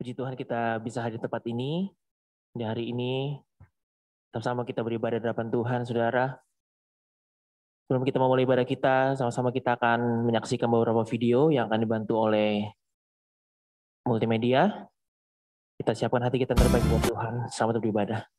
Puji Tuhan kita bisa hadir tempat ini. Di hari ini sama-sama kita beribadah di hadapan Tuhan, saudara. Sebelum kita memulai ibadah kita, sama-sama kita akan menyaksikan beberapa video yang akan dibantu oleh multimedia. Kita siapkan hati kita terbaik buat Tuhan. Selamat beribadah.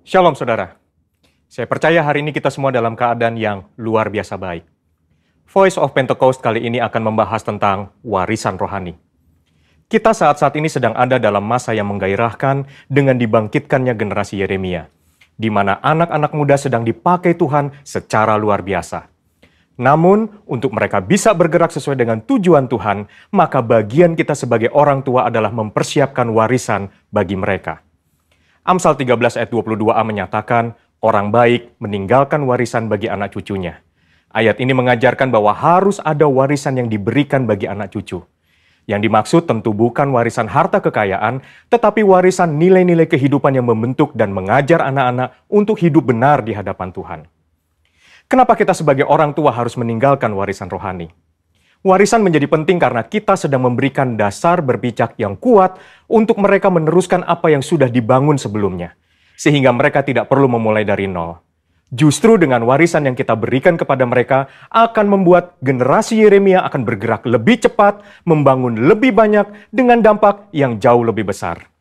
Shalom saudara, saya percaya hari ini kita semua dalam keadaan yang luar biasa baik. Voice of Pentecost kali ini akan membahas tentang warisan rohani. Kita saat ini sedang ada dalam masa yang menggairahkan dengan dibangkitkannya generasi Yeremia, di mana anak-anak muda sedang dipakai Tuhan secara luar biasa. Namun, untuk mereka bisa bergerak sesuai dengan tujuan Tuhan, maka bagian kita sebagai orang tua adalah mempersiapkan warisan bagi mereka. Amsal 13 ayat 22a menyatakan, orang baik meninggalkan warisan bagi anak cucunya. Ayat ini mengajarkan bahwa harus ada warisan yang diberikan bagi anak cucu. Yang dimaksud tentu bukan warisan harta kekayaan, tetapi warisan nilai-nilai kehidupan yang membentuk dan mengajar anak-anak untuk hidup benar di hadapan Tuhan. Kenapa kita sebagai orang tua harus meninggalkan warisan rohani? Warisan menjadi penting karena kita sedang memberikan dasar berpijak yang kuat untuk mereka meneruskan apa yang sudah dibangun sebelumnya, sehingga mereka tidak perlu memulai dari nol. Justru dengan warisan yang kita berikan kepada mereka akan membuat generasi Yeremia akan bergerak lebih cepat, membangun lebih banyak dengan dampak yang jauh lebih besar.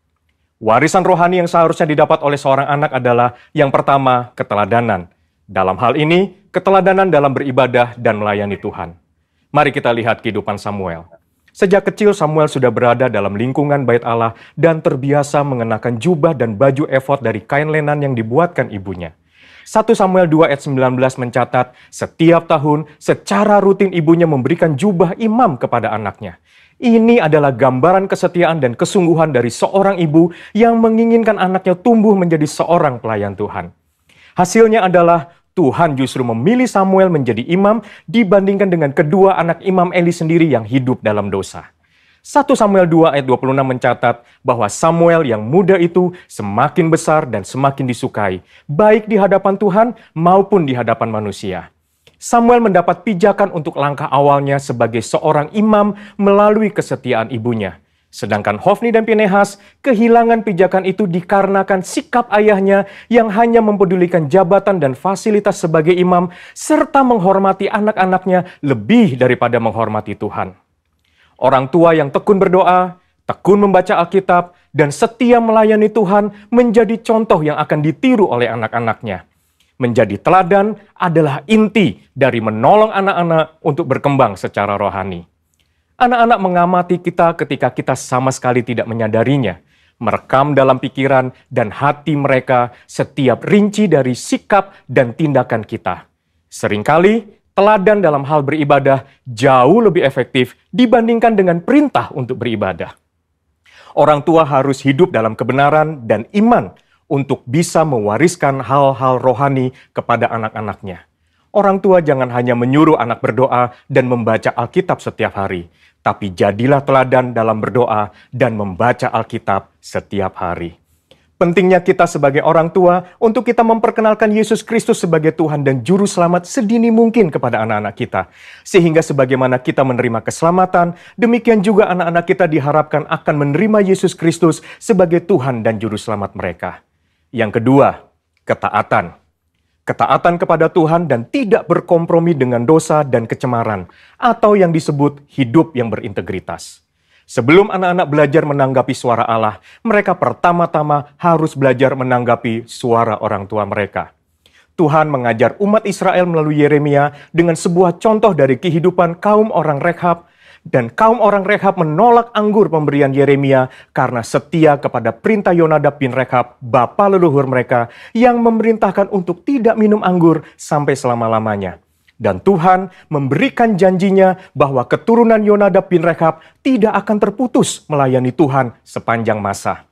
Warisan rohani yang seharusnya didapat oleh seorang anak adalah yang pertama, keteladanan. Dalam hal ini, keteladanan dalam beribadah dan melayani Tuhan. Mari kita lihat kehidupan Samuel. Sejak kecil Samuel sudah berada dalam lingkungan bait Allah dan terbiasa mengenakan jubah dan baju efod dari kain lenan yang dibuatkan ibunya. 1 Samuel 2 ayat 19 mencatat, setiap tahun secara rutin ibunya memberikan jubah imam kepada anaknya. Ini adalah gambaran kesetiaan dan kesungguhan dari seorang ibu yang menginginkan anaknya tumbuh menjadi seorang pelayan Tuhan. Hasilnya adalah Tuhan justru memilih Samuel menjadi imam dibandingkan dengan kedua anak imam Eli sendiri yang hidup dalam dosa. 1 Samuel 2 ayat 26 mencatat bahwa Samuel yang muda itu semakin besar dan semakin disukai, baik di hadapan Tuhan maupun di hadapan manusia. Samuel mendapat pijakan untuk langkah awalnya sebagai seorang imam melalui kesetiaan ibunya. Sedangkan Hofni dan Pinehas kehilangan pijakan itu dikarenakan sikap ayahnya yang hanya mempedulikan jabatan dan fasilitas sebagai imam serta menghormati anak-anaknya lebih daripada menghormati Tuhan. Orang tua yang tekun berdoa, tekun membaca Alkitab, dan setia melayani Tuhan menjadi contoh yang akan ditiru oleh anak-anaknya. Menjadi teladan adalah inti dari menolong anak-anak untuk berkembang secara rohani. Anak-anak mengamati kita ketika kita sama sekali tidak menyadarinya, merekam dalam pikiran dan hati mereka setiap rinci dari sikap dan tindakan kita. Seringkali, teladan dalam hal beribadah jauh lebih efektif dibandingkan dengan perintah untuk beribadah. Orang tua harus hidup dalam kebenaran dan iman untuk bisa mewariskan hal-hal rohani kepada anak-anaknya. Orang tua jangan hanya menyuruh anak berdoa dan membaca Alkitab setiap hari, tapi jadilah teladan dalam berdoa dan membaca Alkitab setiap hari. Pentingnya kita sebagai orang tua untuk kita memperkenalkan Yesus Kristus sebagai Tuhan dan Juru Selamat sedini mungkin kepada anak-anak kita. Sehingga sebagaimana kita menerima keselamatan, demikian juga anak-anak kita diharapkan akan menerima Yesus Kristus sebagai Tuhan dan Juru Selamat mereka. Yang kedua, ketaatan. Ketaatan kepada Tuhan dan tidak berkompromi dengan dosa dan kecemaran, atau yang disebut hidup yang berintegritas. Sebelum anak-anak belajar menanggapi suara Allah, mereka pertama-tama harus belajar menanggapi suara orang tua mereka. Tuhan mengajar umat Israel melalui Yeremia dengan sebuah contoh dari kehidupan kaum orang Rekhab, dan kaum orang Rekhab menolak anggur pemberian Yeremia karena setia kepada perintah Yonadab bin Rekhab, bapa leluhur mereka, yang memerintahkan untuk tidak minum anggur sampai selama-lamanya. Dan Tuhan memberikan janjinya bahwa keturunan Yonadab bin Rekhab tidak akan terputus melayani Tuhan sepanjang masa.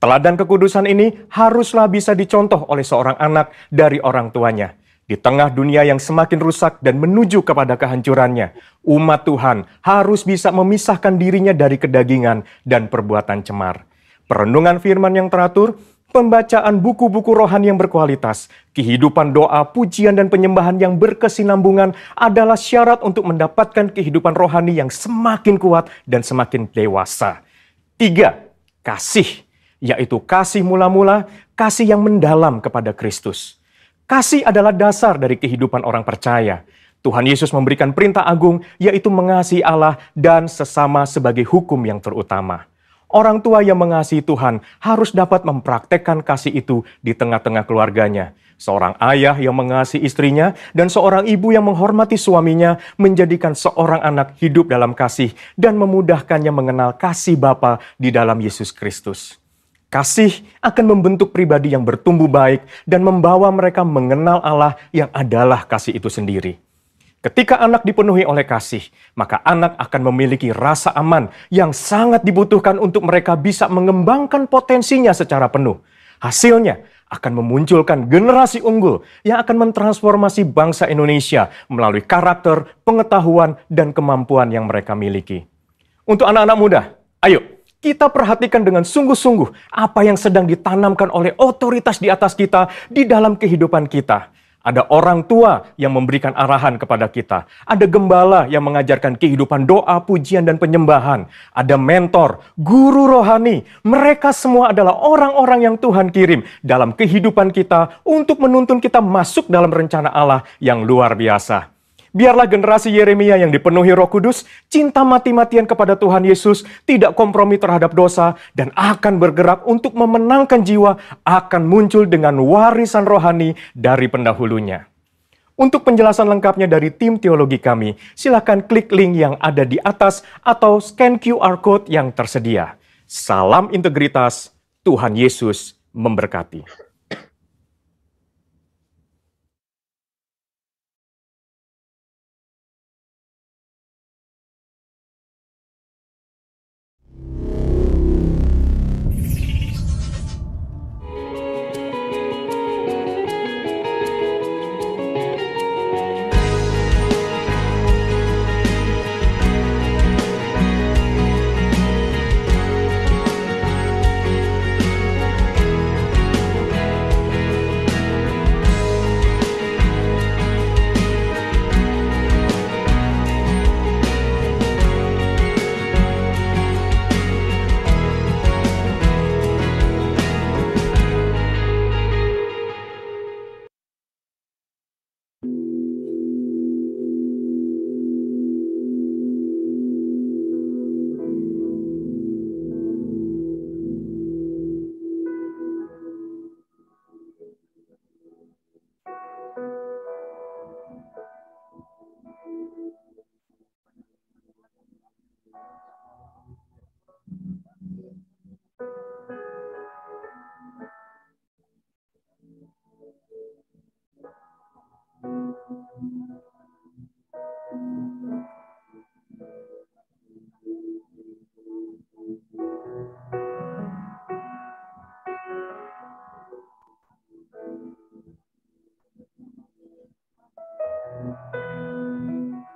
Teladan kekudusan ini haruslah bisa dicontoh oleh seorang anak dari orang tuanya. Di tengah dunia yang semakin rusak dan menuju kepada kehancurannya, umat Tuhan harus bisa memisahkan dirinya dari kedagingan dan perbuatan cemar. Perenungan firman yang teratur, pembacaan buku-buku rohani yang berkualitas, kehidupan doa, pujian, dan penyembahan yang berkesinambungan adalah syarat untuk mendapatkan kehidupan rohani yang semakin kuat dan semakin dewasa. 3. Kasih, yaitu kasih mula-mula, kasih yang mendalam kepada Kristus. Kasih adalah dasar dari kehidupan orang percaya. Tuhan Yesus memberikan perintah agung, yaitu mengasihi Allah dan sesama sebagai hukum yang terutama. Orang tua yang mengasihi Tuhan harus dapat mempraktekkan kasih itu di tengah-tengah keluarganya. Seorang ayah yang mengasihi istrinya dan seorang ibu yang menghormati suaminya menjadikan seorang anak hidup dalam kasih dan memudahkannya mengenal kasih Bapa di dalam Yesus Kristus. Kasih akan membentuk pribadi yang bertumbuh baik dan membawa mereka mengenal Allah yang adalah kasih itu sendiri. Ketika anak dipenuhi oleh kasih, maka anak akan memiliki rasa aman yang sangat dibutuhkan untuk mereka bisa mengembangkan potensinya secara penuh. Hasilnya akan memunculkan generasi unggul yang akan mentransformasi bangsa Indonesia melalui karakter, pengetahuan, dan kemampuan yang mereka miliki. Untuk anak-anak muda, ayo kita perhatikan dengan sungguh-sungguh apa yang sedang ditanamkan oleh otoritas di atas kita di dalam kehidupan kita. Ada orang tua yang memberikan arahan kepada kita. Ada gembala yang mengajarkan kehidupan doa, pujian, dan penyembahan. Ada mentor, guru rohani. Mereka semua adalah orang-orang yang Tuhan kirim dalam kehidupan kita untuk menuntun kita masuk dalam rencana Allah yang luar biasa. Biarlah generasi Yeremia yang dipenuhi Roh Kudus, cinta mati-matian kepada Tuhan Yesus, tidak kompromi terhadap dosa, dan akan bergerak untuk memenangkan jiwa, akan muncul dengan warisan rohani dari pendahulunya. Untuk penjelasan lengkapnya dari tim teologi kami, silakan klik link yang ada di atas atau scan QR Code yang tersedia. Salam integritas, Tuhan Yesus memberkati.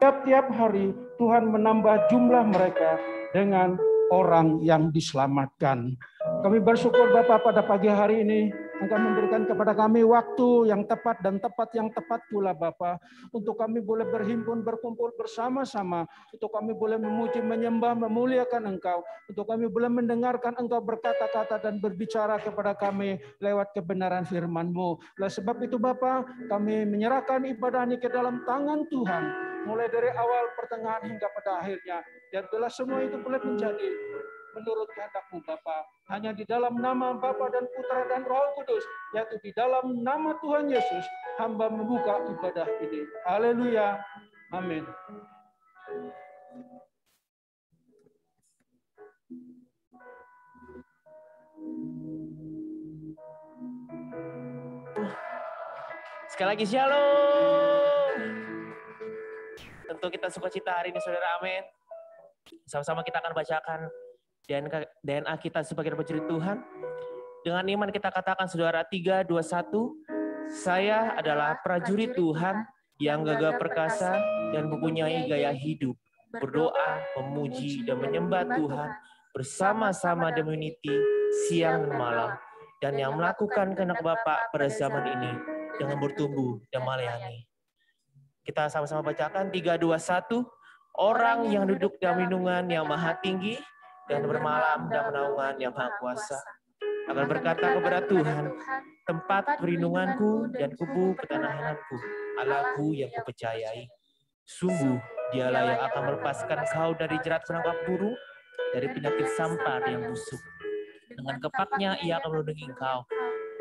Tiap-tiap hari Tuhan menambah jumlah mereka dengan orang yang diselamatkan. Kami bersyukur Bapak pada pagi hari ini Engkau memberikan kepada kami waktu yang tepat dan tempat yang tepat pula Bapak. Untuk kami boleh berhimpun, berkumpul bersama-sama. Untuk kami boleh memuji, menyembah, memuliakan Engkau. Untuk kami boleh mendengarkan Engkau berkata-kata dan berbicara kepada kami lewat kebenaran firman-Mu. Oleh sebab itu Bapak, kami menyerahkan ibadah ini ke dalam tangan Tuhan. Mulai dari awal, pertengahan, hingga pada akhirnya. Dan bila semua itu boleh menjadi menurut kehendak-Mu Bapa, hanya di dalam nama Bapa dan Putra dan Roh Kudus, yaitu di dalam nama Tuhan Yesus, hamba membuka ibadah ini. Haleluya. Amin. Sekali lagi shalom. Tentu kita sukacita hari ini saudara, amin. Sama-sama kita akan bacakan DNA kita sebagai prajurit Tuhan. Dengan iman kita katakan saudara, 3, 2, 1. Saya adalah prajurit Tuhan yang gagah perkasa dan mempunyai gaya hidup. Berdoa, memuji, dan menyembah Tuhan bersama-sama demi unity siang dan malam. Dan yang melakukan kehendak Bapa pada zaman ini dengan bertumbuh dan melayani. Kita sama-sama bacakan 3, 2, 1. Orang yang duduk dalam lindungan yang maha tinggi dan bermalam dalam naungan yang maha kuasa akan berkata kepada Tuhan, tempat perlindunganku dan kubu pertahananku, Allahku yang kupercayai. Sungguh dialah yang akan melepaskan kau dari jerat penangkap burung, dari penyakit sampar yang busuk. Dengan kepaknya ia akan melindungi engkau,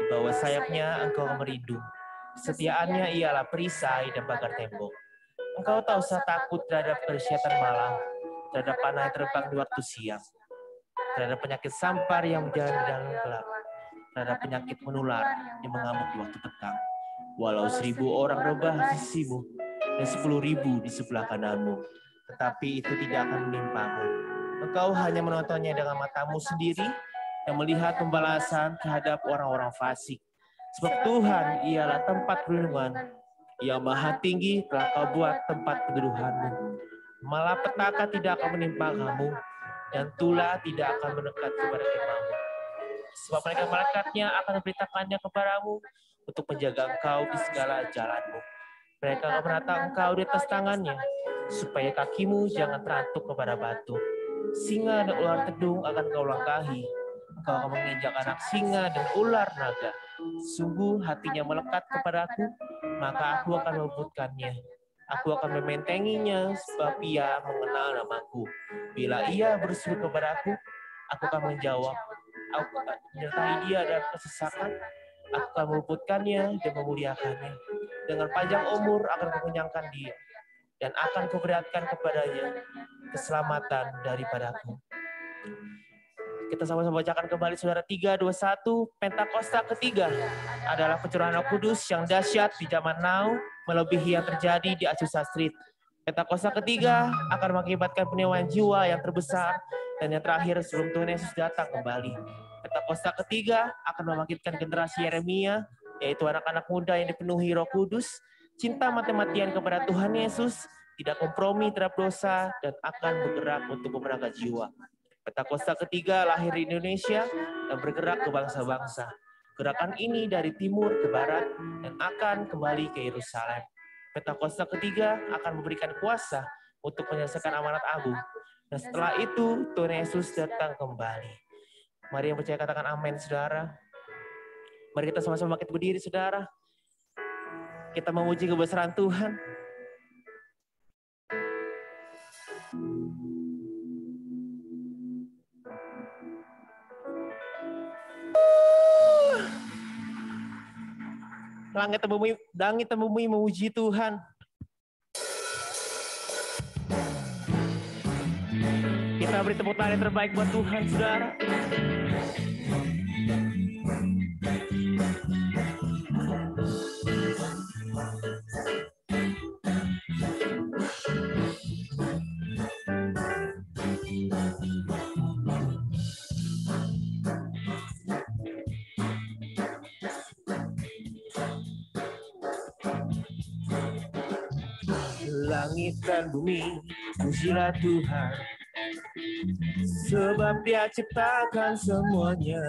di bawah sayapnya engkau akan merindung. Kesetiaannya ialah perisai dan pagar tembok. Engkau tak usah takut terhadap kesehatan malam, terhadap panah yang terbang di waktu siang, terhadap penyakit sampar yang berjalan di dalam gelap, terhadap penyakit menular yang mengamuk di waktu petang. Walau 1000 orang rebah di sisimu dan 10.000 di sebelah kananmu, tetapi itu tidak akan menimpamu. Engkau hanya menontonnya dengan matamu sendiri dan melihat pembalasan terhadap orang-orang fasik. Sebab Tuhan ialah tempat perlindungan. Yang maha tinggi telah kau buat tempat kedudukanmu. Malapetaka tidak akan menimpa kamu, dan tulah tidak akan mendekat kepada kemahmu. Sebab malaikatnya akan memberitakannya kepadamu untuk menjaga engkau di segala jalanmu. Mereka akan menatang engkau di atas tangannya, supaya kakimu jangan terantuk kepada batu. Singa dan ular tedung akan kau langkahi. Engkau akan menginjak anak singa dan ular naga. Sungguh hatinya melekat kepadaku, maka aku akan meluputkannya. Aku akan mementenginya, sebab ia mengenal namaku. Bila ia berseru kepadaku, aku akan menjawab. Aku akan menyertai dia dalam kesesakan. Aku akan meluputkannya dan memuliakannya. Dengan panjang umur akan kukenyangkan dia, dan akan kuperlihatkan kepadanya keselamatan daripadaku. Kita sama-sama bacakan kembali saudara, 3, 2, 1. Pentakosta ketiga adalah pencurahan Roh Kudus yang dahsyat di zaman now, melebihi yang terjadi di Azusa Street. Pentakosta ketiga akan mengakibatkan penyewaan jiwa yang terbesar dan yang terakhir sebelum Tuhan Yesus datang kembali. Pentakosta ketiga akan membangkitkan generasi Yeremia, yaitu anak-anak muda yang dipenuhi Roh Kudus, cinta mati-matian kepada Tuhan Yesus, tidak kompromi terhadap dosa, dan akan bergerak untuk memenangkan jiwa. Pentakosta ketiga lahir di Indonesia dan bergerak ke bangsa-bangsa. Gerakan ini dari timur ke barat dan akan kembali ke Yerusalem. Pentakosta ketiga akan memberikan kuasa untuk menyelesaikan amanat agung. Dan setelah itu Tuhan Yesus datang kembali. Mari yang percaya katakan amin, saudara. Mari kita sama-sama bangkit berdiri, saudara. Kita memuji kebesaran Tuhan. Langit dan bumi memuji Tuhan. Kita Saudara beri tepuk tangan yang terbaik buat Tuhan, saudara. Langit dan bumi, pujilah Tuhan, sebab Dia ciptakan semuanya.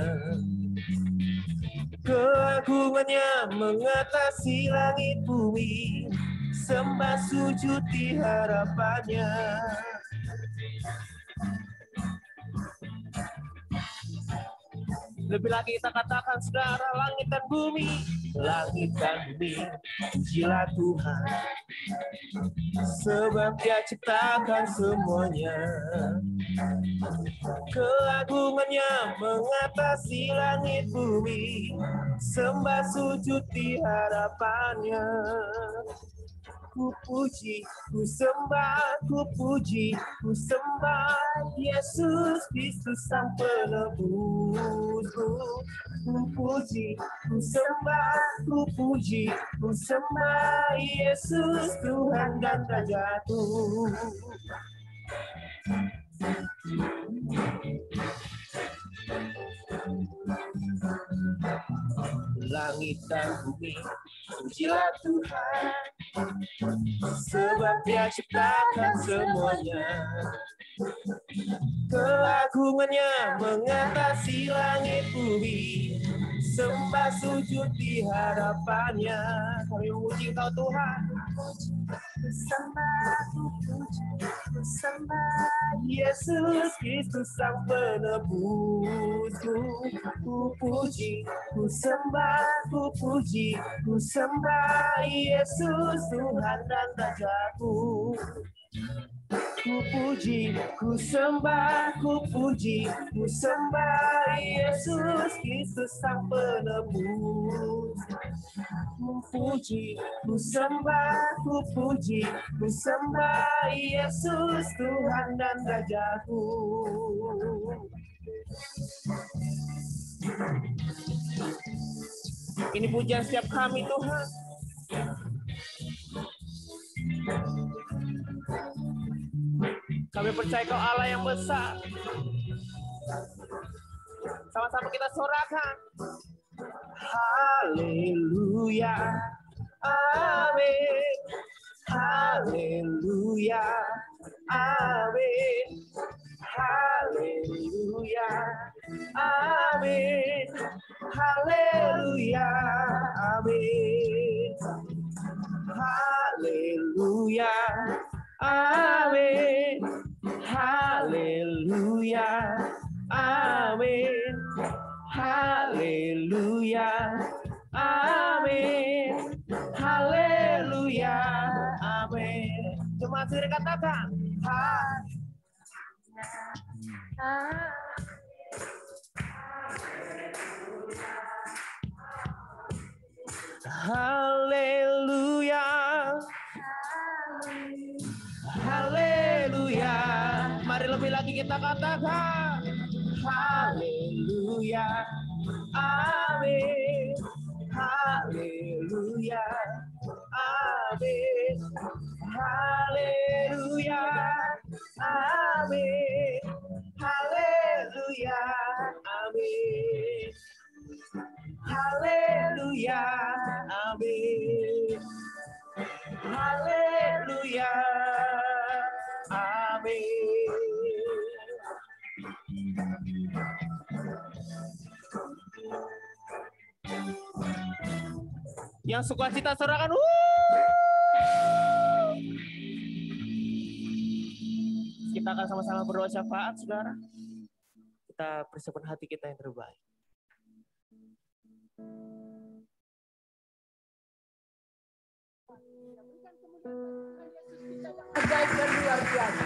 Keagungannya mengatasi langit bumi, sembah sujud di hadapannya. Lebih lagi kita katakan, saudara, langit dan bumi, pujilah Tuhan, sebab Dia ciptakan semuanya. Keagungannya mengatasi langit bumi, sembah sujud di hadapannya. Ku puji, ku sembah, ku puji, ku sembah Yesus Kristus Sang Penebusku. Ku puji, ku sembah, ku puji, ku sembah Yesus Tuhan dan Rajaku. Langit dan bumi, pujilah Tuhan, sebab Dia ciptakan semuanya. Keagungannya mengatasi langit bumi, sembah sujud di hadapannya. Kami memuji Engkau Tuhan. Sembah Yesus Kristus Sang Penebusku. Ku puji, ku sembah, ku puji, ku sembah Yesus Tuhan dan Rajaku. Ku puji, ku sembah, ku puji, ku sembah Yesus Kristus Sang Penebus. Ku puji, ku sembah, ku puji, ku sembah Yesus Tuhan dan Rajaku. Ini pujian setiap kami, Tuhan. Kami percaya Kau Allah yang besar. Sama-sama kita sorakan. Haleluya, amin. Haleluya, amin. Haleluya, amin. Haleluya, amin. Haleluya, amin. Haleluya, amin. Haleluya, amin. Haleluya, amin. Cuma sendiri katakan. Haleluya, haleluya. Mari lebih lagi kita katakan. Haleluya, amin. Haleluya, amin. Haleluya, amin. Haleluya, amin. Haleluya, amin. Haleluya, amin. Yang sukacita sorakan. Kita akan sama-sama berdoa syafaat, saudara. Kita persiapkan hati kita yang terbaik. Ajaib dan luar biasa.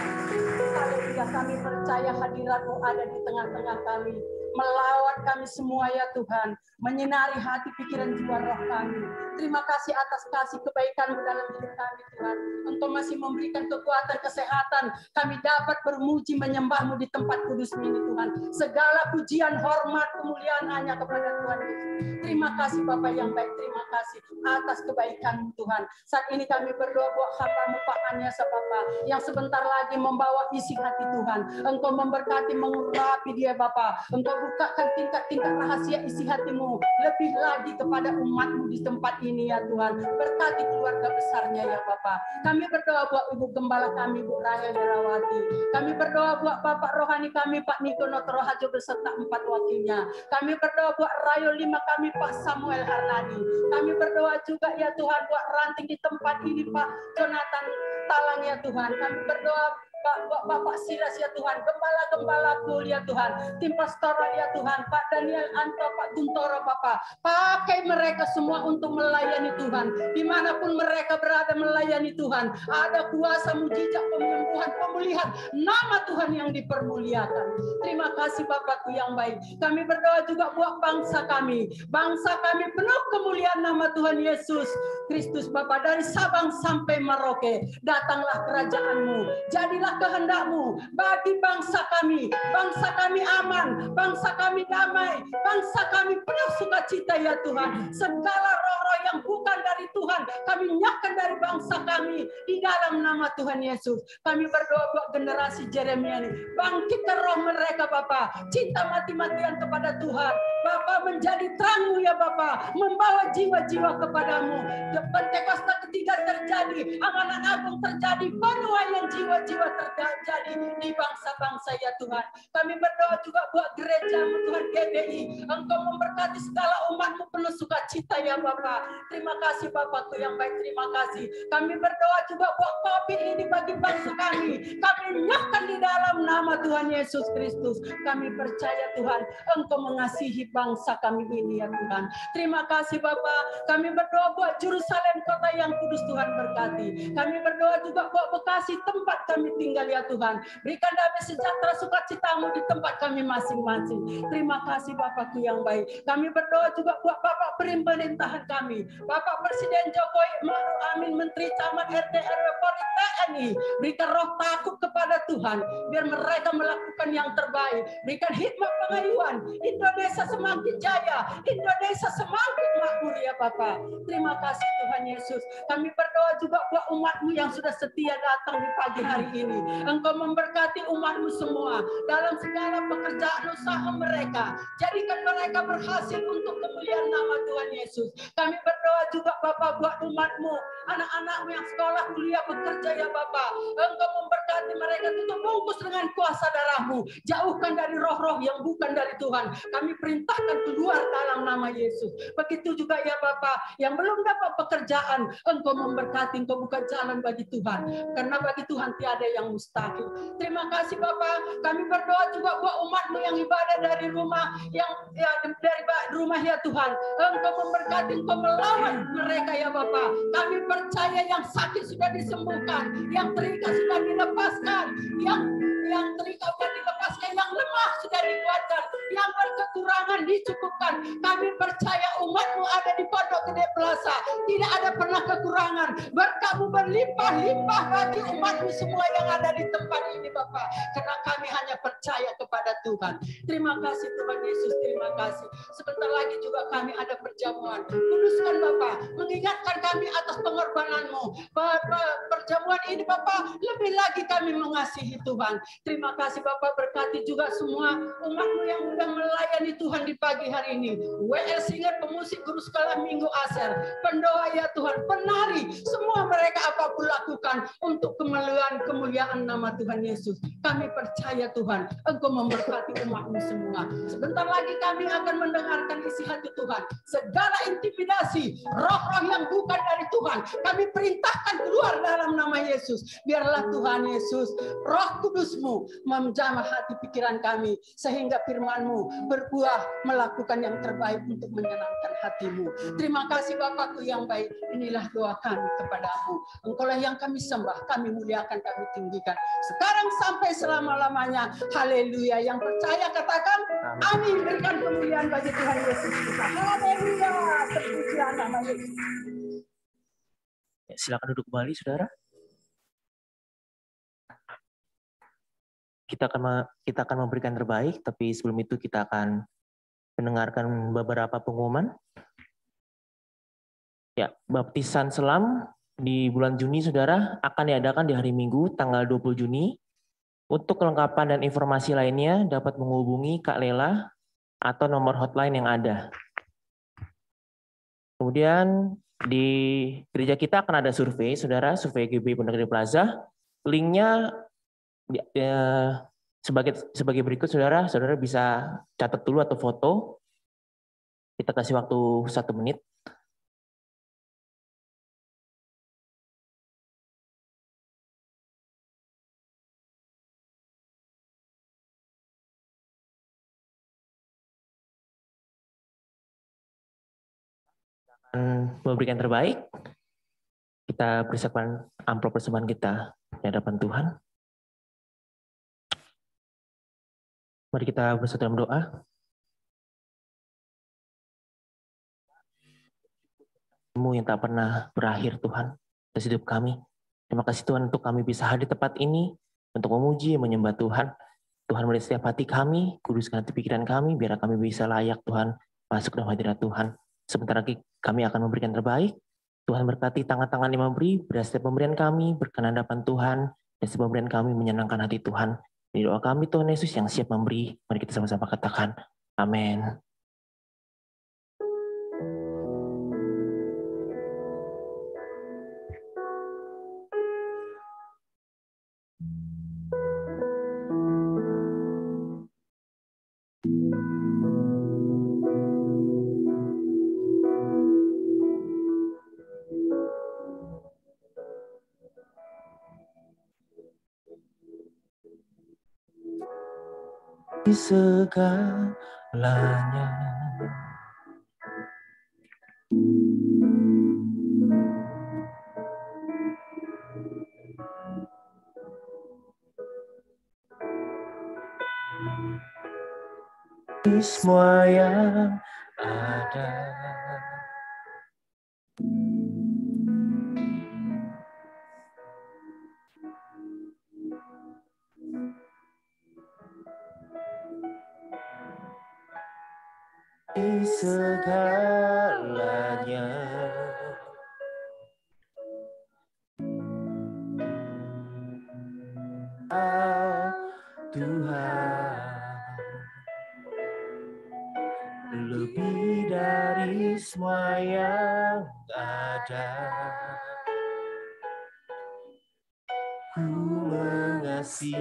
Haleluya, kami percaya hadirat-Mu ada di tengah-tengah kami. Melawat kami semua ya Tuhan. Menyinari hati, pikiran, jiwa, roh kami. Terima kasih atas kasih kebaikan-Mu dalam hidup kami Tuhan. Engkau masih memberikan kekuatan, kesehatan. Kami dapat bermuji menyembah-Mu di tempat kudus ini Tuhan. Segala pujian, hormat, kemuliaan hanya kepada Tuhan Yesus. Terima kasih Bapa yang baik. Terima kasih atas kebaikan-Mu Tuhan. Saat ini kami berdoa buat hamba-Mu Pak Aniasa Bapa yang sebentar lagi membawa isi hati Tuhan. Engkau memberkati, mengurapi dia Bapa. Engkau bukakan tingkat-tingkat rahasia isi hati-Mu lebih lagi kepada umat-Mu di tempat ini ya Tuhan. Berkati keluarga besarnya ya Bapa. Kami berdoa buat Ibu Gembala kami, Bu Rahel Herawati. Kami berdoa buat Bapak Rohani kami, Pak Niko Notoro Hajo beserta 4 wakilnya. Kami berdoa buat Rayo 5 kami, Pak Samuel Harladi. Kami berdoa juga ya Tuhan buat ranting di tempat ini, Pak Jonathan Talang ya Tuhan. Kami berdoa buat Bapak Silas ya Tuhan, gembala-gembala pul ya Tuhan, tim pastoral ya Tuhan, Pak Daniel Anto, Pak Guntoro Bapak, pakai mereka semua untuk melayani Tuhan, dimanapun mereka berada melayani Tuhan, ada kuasa mujizat, penyembuhan, pemulihan, nama Tuhan yang dipermuliakan. Terima kasih Bapakku yang baik. Kami berdoa juga buat bangsa kami penuh kemuliaan nama Tuhan Yesus Kristus Bapa, dari Sabang sampai Merauke, datanglah kerajaan-Mu, jadilah kehendak-Mu bagi bangsa kami aman, bangsa kami damai, bangsa kami penuh sukacita ya Tuhan. Segala roh-roh yang bukan dari Tuhan kami nyahkan dari bangsa kami di dalam nama Tuhan Yesus. Kami berdoa buat generasi Jeremia ini, bangkitkan roh mereka Bapa, cinta mati-matian kepada Tuhan Bapa, menjadi terang-Mu ya Bapa, membawa jiwa-jiwa kepadamu. Pentekosta ketiga terjadi, amanat agung terjadi, penuaian jiwa-jiwa terjadi di bangsa-bangsa ya Tuhan. Kami berdoa juga buat gereja Tuhan GBI, Engkau memberkati segala umat-Mu penuh sukacita ya Bapa. Terima kasih Bapakku yang baik, terima kasih. Kami berdoa juga buat COVID ini bagi bangsa kami. Kami nyahkan di dalam nama Tuhan Yesus Kristus. Kami percaya Tuhan, Engkau mengasihi bangsa kami ini ya Tuhan. Terima kasih Bapa. Kami berdoa buat Yerusalem kota yang kudus Tuhan berkati. Kami berdoa juga buat Bekasi tempat kami tinggal ya Tuhan. Berikan damai sejahtera sukacita-Mu di tempat kami masing-masing. Terima kasih Bapakku yang baik. Kami berdoa juga buat Bapak pemerintahan kami, Bapak Presiden Jokowi Ma'ruf Amin, Menteri Camat RT RW Polri TNI. Berikan roh takut kepada Tuhan, biar mereka melakukan yang terbaik. Berikan hikmat pengayuan. Indonesia semakin jaya, Indonesia semakin makmur ya Bapak. Terima kasih Tuhan Yesus. Kami berdoa juga buat umat-Mu yang sudah setia datang di pagi hari ini. Engkau memberkati umat-Mu semua dalam segala pekerjaan usaha mereka. Jadikan mereka berhasil untuk kemuliaan nama Tuhan Yesus. Kami berdoa juga Bapak buat umat-Mu, anak-anak-Mu yang sekolah, kuliah, bekerja ya Bapak. Engkau memberkati mereka, tutup bungkus dengan kuasa darah-Mu. Jauhkan dari roh-roh yang bukan dari Tuhan. Kami perintahkan keluar dalam nama Yesus. Begitu juga ya Bapak, yang belum dapat pekerjaan, Engkau memberkati, Engkau buka jalan bagi Tuhan. Karena bagi Tuhan tiada yang mustahil. Terima kasih Bapak. Kami berdoa juga buat umat-Mu yang ibadah dari rumah, dari rumah ya Tuhan. Engkau memberkati, Engkau melawan mereka ya Bapak. Kami percaya yang sakit sudah disembuhkan, yang terikat sudah dilepaskan, yang terikat sudah dilepaskan, yang lemah sudah dikuatkan, yang berkekurangan dicukupkan. Kami percaya umat-Mu ada di Pondok Gede Plaza tidak ada pernah kekurangan. Berkat-Mu berlimpah-limpah bagi umat-Mu semua yang ada di tempat ini Bapak. Karena kami hanya percaya kepada Tuhan. Terima kasih Tuhan Yesus, terima kasih. Sebentar lagi juga kami ada perjamuan. Kuduskan Bapak, mengingatkan kami atas pengorbanan-Mu. Perjamuan ini Bapak, lebih lagi kami mengasihi Tuhan. Terima kasih Bapak, berkati juga semua umat-Mu yang sudah melayani Tuhan di pagi hari ini. WL Singer, pemusik, guru sekolah minggu Aser, pendoa ya Tuhan, penari, semua mereka apapun lakukan untuk kemuliaan nama Tuhan Yesus. Kami percaya Tuhan, Engkau memberkati umat-Mu semua. Sebentar lagi kami akan mendengarkan isi hati Tuhan. Segala intimidasi, roh-roh yang bukan dari Tuhan, kami perintahkan keluar dalam nama Yesus. Biarlah Tuhan Yesus, Roh Kudus-Mu menjamah hati pikiran kami, sehingga firman-Mu berbuah melakukan yang terbaik untuk menyenangkan hati-Mu. Terima kasih Bapak. Bapakku yang baik, inilah doa kami kepadamu. Engkaulah yang kami sembah, kami muliakan, kami tinggikan. Sekarang sampai selama-lamanya. Haleluya. Yang percaya katakan amin. Berikan kemuliaan bagi Tuhan Yesus kita. Haleluya. Terpujilah nama Yesus. Ya, silakan duduk kembali, saudara. Kita akan memberikan terbaik, tapi sebelum itu kita akan mendengarkan beberapa pengumuman. Ya, baptisan selam di bulan Juni, saudara, akan diadakan di hari Minggu, tanggal 20 Juni. Untuk kelengkapan dan informasi lainnya, dapat menghubungi Kak Lela atau nomor hotline yang ada. Kemudian di gereja kita akan ada survei, saudara, survei GB Pondok Gede Plaza. Linknya sebagai berikut, saudara bisa catat dulu atau foto. Kita kasih waktu 1 menit. Memberikan terbaik, kita persiapkan amplop persembahan kita di hadapan Tuhan. Mari kita bersatu dalam doa. Yang tak pernah berakhir, Tuhan, atas hidup kami. Terima kasih Tuhan untuk kami bisa hadir di tempat ini untuk memuji, menyembah Tuhan. Tuhan melihat setiap hati kami, kuduskan hati pikiran kami, biar kami bisa layak, Tuhan, masuk dalam hadirat Tuhan. Sebentar lagi kami akan memberikan terbaik. Tuhan berkati tangan-tangan yang memberi, setiap pemberian kami berkenan hadapan Tuhan, dan setiap pemberian kami menyenangkan hati Tuhan. Ini doa kami Tuhan Yesus yang siap memberi. Mari kita sama-sama katakan, amin. Segalanya di semua yang ada, di segalanya Tuhan, lebih dari semua yang ada, ku mengasihimu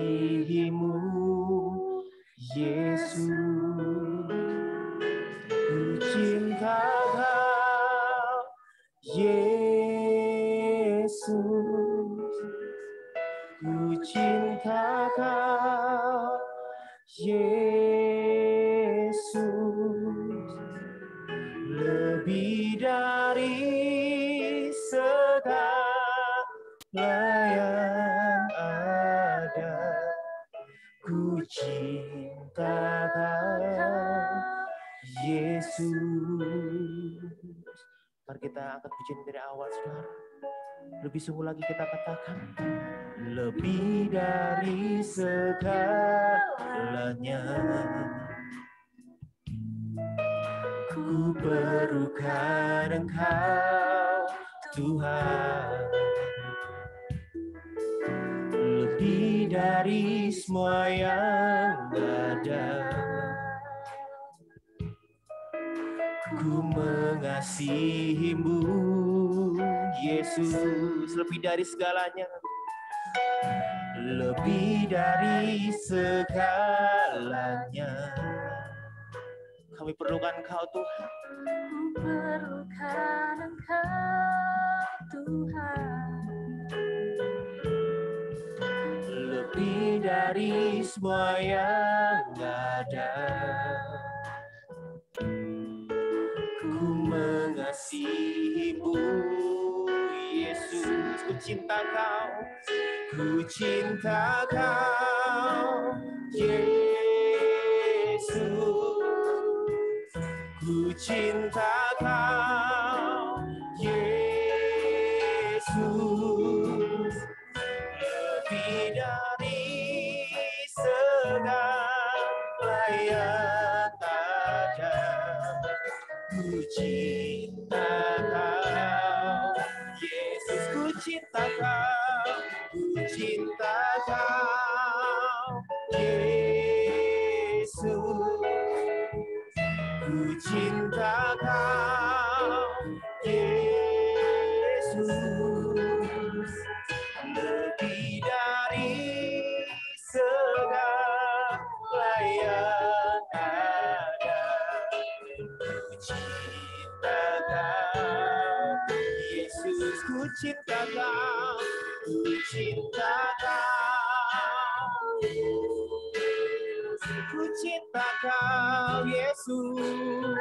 Yesus, ku cinta Kau Yesus, ku cinta Kau Yesus, lebih dari segala yang ada, ku cinta Kau Yesus. Mari kita angkat pujian dari awal, saudara. Lebih sungguh lagi kita katakan, lebih dari segalanya, ku perlukan Engkau Tuhan, lebih dari semua yang ada, ku mengasihimu Yesus, lebih dari segalanya, lebih dari segalanya. Kami perlukan Engkau Tuhan. Ku perlukan Engkau Tuhan, lebih dari semua yang ada, ku mengasihi kasih-Mu, Yesus. Ku cinta Kau, ku cinta Kau, Yesus. Ku cinta Kau, Yesus. Lebih dari segala yang ada, ku cinta Kau, Yesus. Ku cinta Kau, ku cinta Kau, Yesus. Ku cinta Kau, Yesus. Lebih dari segala yang ada, ku cinta Kau, Yesus. Ku cinta Kau, ku cinta Kau, ku cinta Kau, Yesus.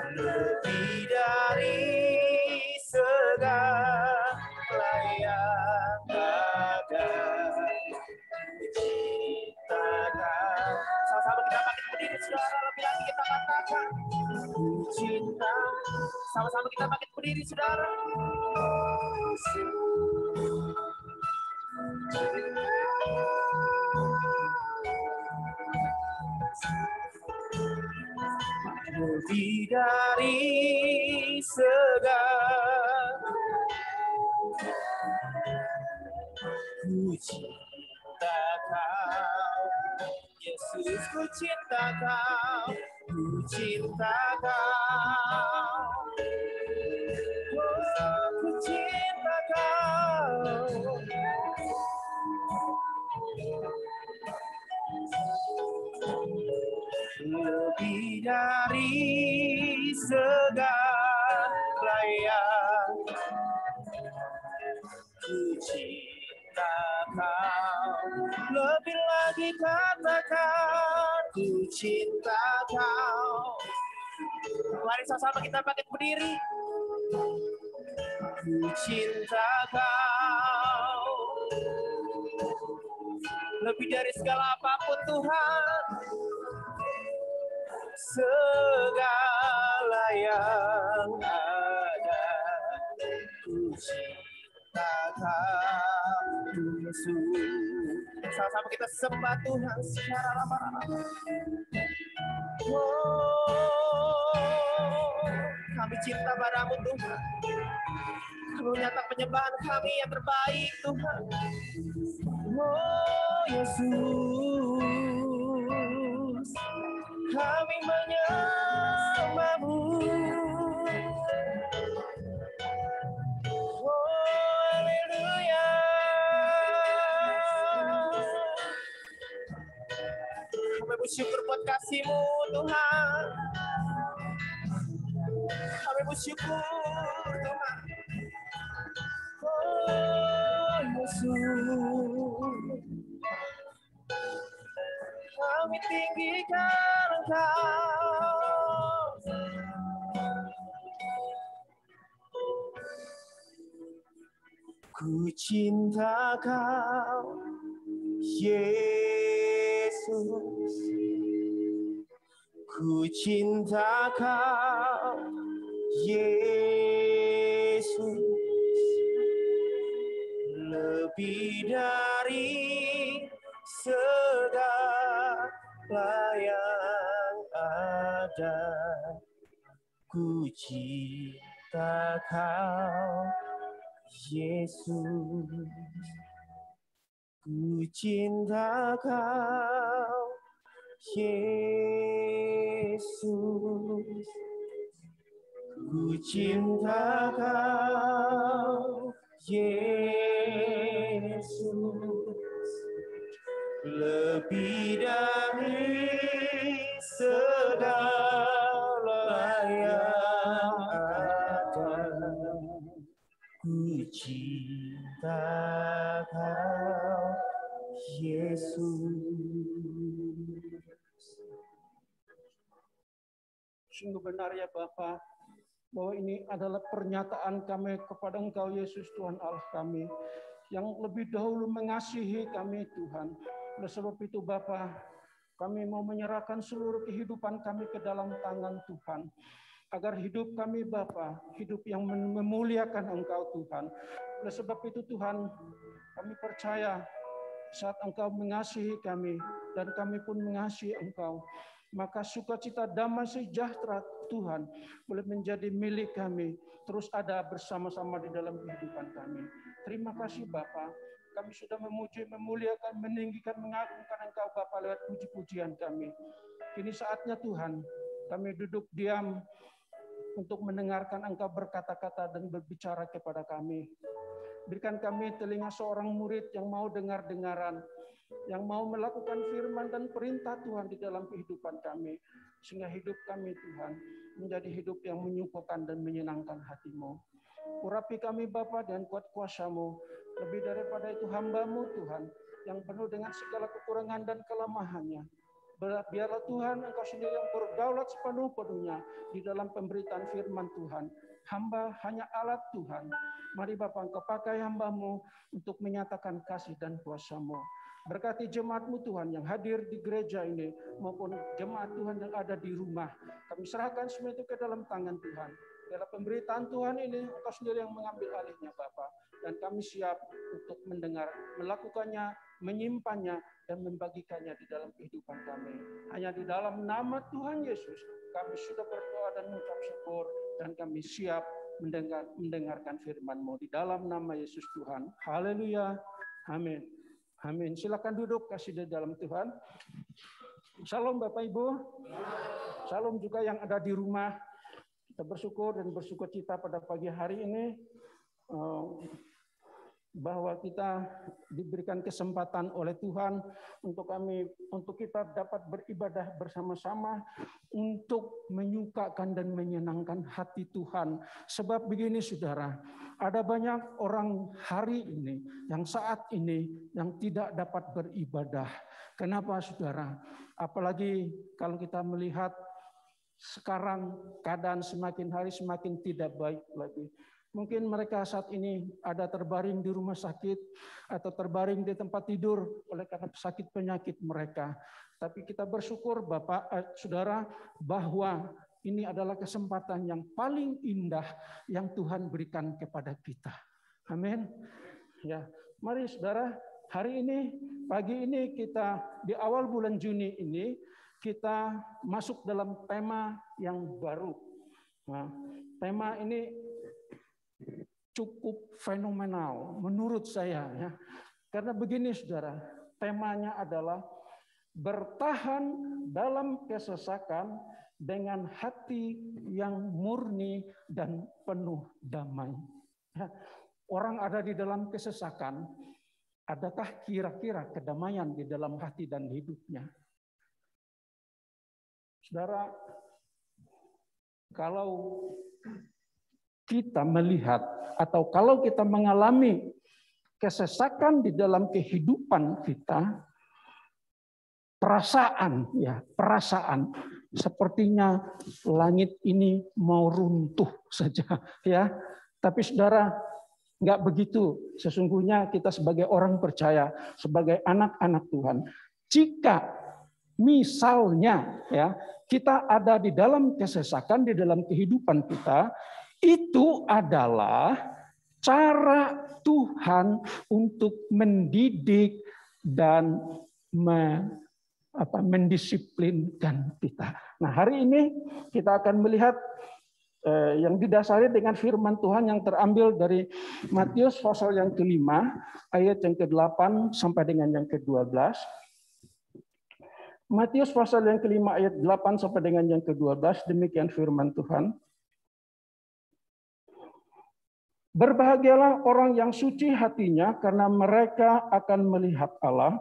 Lebih dari segala yang ada, ku cinta Kau. Sama-sama kita makin berdiri, saudara. Lebih lagi kita katakan, ku cinta. Sama-sama kita makin berdiri, saudara. Lebih dari segala, ku cinta Kau, Yesus. Ku cinta Kau, ku cinta Kau, oh, ku cinta Kau. Lebih dari segala yang, ku cinta Kau. Lebih lagi katakan, ku cinta Kau. Mari sama-sama kita bangkit berdiri. Ku cinta Kau. Lebih dari segala apapun, Tuhan. Segala yang ada, ku cinta Kau, Yesus. Sama-sama kita sembah Tuhan secara lama-lama. Oh, kami cinta padamu, Tuhan. Kami menyatakan penyembahan kami yang terbaik, Tuhan. Oh, Yesus, kami menyembah-Mu. Oh, haleluya. Kami bersyukur buat kasih-Mu, Tuhan. Kami bersyukur, Tuhan. Oh, Yesus, kami tinggikan Engkau. Ku cinta Kau, Yesus. Ku cinta Kau, Yesus. Lebih dari segala yang ada, ku cinta Kau, Yesus. Ku cinta Kau, Yesus. Ku cinta Kau, Yesus. Lebih dari segala yang ada, ku cinta Kau, Yesus. Sungguh benar ya Bapa, bahwa ini adalah pernyataan kami kepada Engkau Yesus Tuhan Allah kami, yang lebih dahulu mengasihi kami Tuhan. Oleh sebab itu Bapa, kami mau menyerahkan seluruh kehidupan kami ke dalam tangan Tuhan. Agar hidup kami Bapa, hidup yang memuliakan Engkau Tuhan. Oleh sebab itu Tuhan, kami percaya saat Engkau mengasihi kami dan kami pun mengasihi Engkau, maka sukacita damai sejahtera Tuhan boleh menjadi milik kami, terus ada bersama-sama di dalam kehidupan kami. Terima kasih Bapa, kami sudah memuji, memuliakan, meninggikan, mengagungkan Engkau Bapa lewat puji-pujian kami. Kini saatnya Tuhan, kami duduk diam untuk mendengarkan Engkau berkata-kata dan berbicara kepada kami. Berikan kami telinga seorang murid yang mau dengar-dengaran, yang mau melakukan firman dan perintah Tuhan di dalam kehidupan kami, sehingga hidup kami Tuhan menjadi hidup yang menyukakan dan menyenangkan hati-Mu. Urapi kami Bapa dengan kuat kuasa-Mu, lebih daripada itu hamba-Mu Tuhan, yang penuh dengan segala kekurangan dan kelemahannya. Biarlah Tuhan Engkau sendiri yang berdaulat sepenuh-penuhnya di dalam pemberitaan firman Tuhan. Hamba hanya alat Tuhan. Mari Bapa, Engkau pakai hamba-Mu untuk menyatakan kasih dan kuasa-Mu. Berkati jemaat-Mu Tuhan yang hadir di gereja ini maupun jemaat Tuhan yang ada di rumah. Kami serahkan semua itu ke dalam tangan Tuhan. Biarlah pemberitaan Tuhan ini Engkau sendiri yang mengambil alihnya Bapa. Dan kami siap untuk mendengar, melakukannya, menyimpannya, dan membagikannya di dalam kehidupan kami. Hanya di dalam nama Tuhan Yesus kami sudah berdoa dan mengucap syukur, dan kami siap mendengarkan firman-Mu di dalam nama Yesus Tuhan. Haleluya. Amin. Amin. Silakan duduk, kasih di dalam Tuhan. Shalom Bapak Ibu. Shalom juga yang ada di rumah. Kita bersyukur dan bersukacita pada pagi hari ini bahwa kita diberikan kesempatan oleh Tuhan untuk kita dapat beribadah bersama-sama untuk menyukakan dan menyenangkan hati Tuhan. Sebab begini saudara, ada banyak orang hari ini yang saat ini yang tidak dapat beribadah. Kenapa saudara? Apalagi kalau kita melihat sekarang keadaan semakin hari semakin tidak baik lagi. Mungkin mereka saat ini ada terbaring di rumah sakit atau terbaring di tempat tidur oleh karena sakit penyakit mereka. Tapi kita bersyukur Bapak, Saudara, bahwa ini adalah kesempatan yang paling indah yang Tuhan berikan kepada kita. Amin. Ya, mari Saudara, hari ini, pagi ini kita di awal bulan Juni ini kita masuk dalam tema yang baru. Nah, tema ini cukup fenomenal menurut saya ya. Karena begini Saudara, temanya adalah bertahan dalam kesesakan dengan hati yang murni dan penuh damai. Ya, orang ada di dalam kesesakan, adakah kira-kira kedamaian di dalam hati dan hidupnya? Saudara, kalau kita melihat atau kalau kita mengalami kesesakan di dalam kehidupan kita, perasaan sepertinya langit ini mau runtuh saja ya. Tapi Saudara, enggak begitu. Sesungguhnya kita sebagai orang percaya, sebagai anak-anak Tuhan, jika misalnya ya kita ada di dalam kesesakan di dalam kehidupan kita, itu adalah cara Tuhan untuk mendidik dan mendisiplinkan kita. Nah, hari ini kita akan melihat yang didasari dengan firman Tuhan yang terambil dari Matius pasal yang ke-5 ayat yang ke-8 sampai dengan yang ke-12. Matius pasal yang ke-5 ayat 8 sampai dengan yang ke-12, demikian firman Tuhan. Berbahagialah orang yang suci hatinya, karena mereka akan melihat Allah.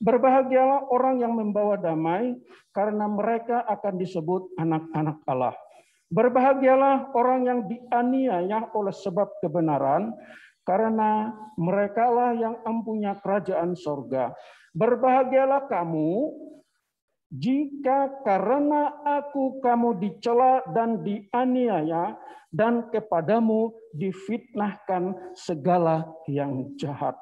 Berbahagialah orang yang membawa damai, karena mereka akan disebut anak-anak Allah. Berbahagialah orang yang dianiaya oleh sebab kebenaran, karena merekalah yang mempunyai kerajaan sorga. Berbahagialah kamu Jika karena aku kamu dicela dan dianiaya, dan kepadamu difitnahkan segala yang jahat.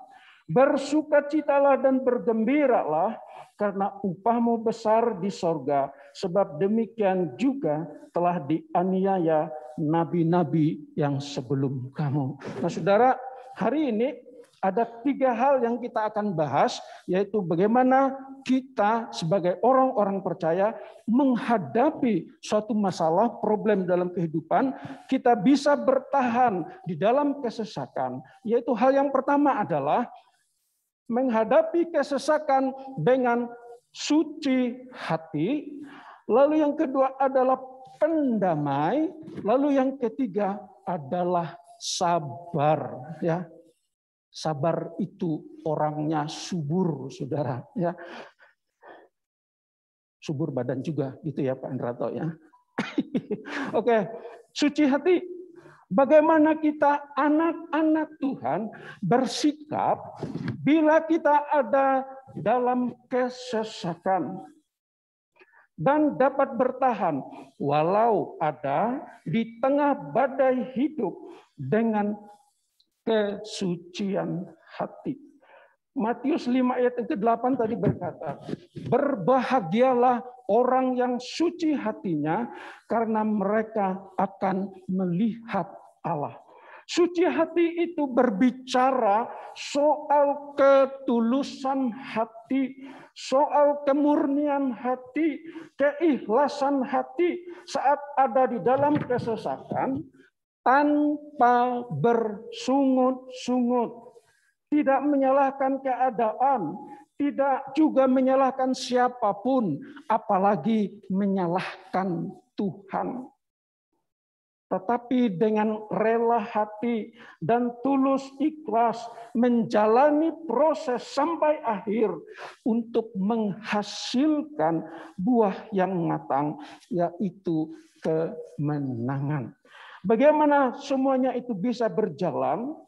Bersukacitalah dan bergembiralah, karena upahmu besar di sorga, sebab demikian juga telah dianiaya nabi-nabi yang sebelum kamu. Nah, saudara, hari ini ada 3 hal yang kita akan bahas, yaitu bagaimana kita sebagai orang-orang percaya menghadapi suatu masalah, problem dalam kehidupan, kita bisa bertahan di dalam kesesakan. Yaitu hal yang pertama adalah menghadapi kesesakan dengan suci hati. Lalu yang kedua adalah pendamai. Lalu yang ketiga adalah sabar. Ya, sabar itu orangnya subur, saudara. Ya, subur badan juga, gitu ya Pak Andrato ya. Oke, suci hati. Bagaimana kita anak-anak Tuhan bersikap bila kita ada dalam kesesakan dan dapat bertahan walau ada di tengah badai hidup dengan kesucian hati. Matius 5 ayat yang ke-8 tadi berkata, berbahagialah orang yang suci hatinya, karena mereka akan melihat Allah. Suci hati itu berbicara soal ketulusan hati, soal kemurnian hati, keikhlasan hati saat ada di dalam kesesakan, tanpa bersungut-sungut. Tidak menyalahkan keadaan, tidak juga menyalahkan siapapun, apalagi menyalahkan Tuhan. Tetapi dengan rela hati dan tulus ikhlas menjalani proses sampai akhir untuk menghasilkan buah yang matang, yaitu kemenangan. Bagaimana semuanya itu bisa berjalan?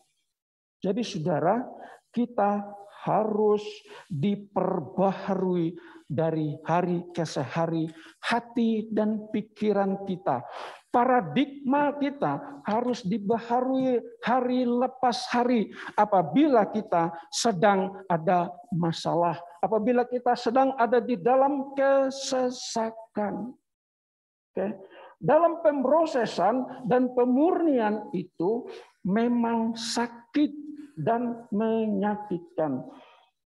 Jadi saudara, kita harus diperbaharui dari hari ke hari hati dan pikiran kita. Paradigma kita harus dibaharui hari lepas hari apabila kita sedang ada masalah, apabila kita sedang ada di dalam kesesakan. Oke. Dalam pemrosesan dan pemurnian itu memang sakit dan menyakitkan.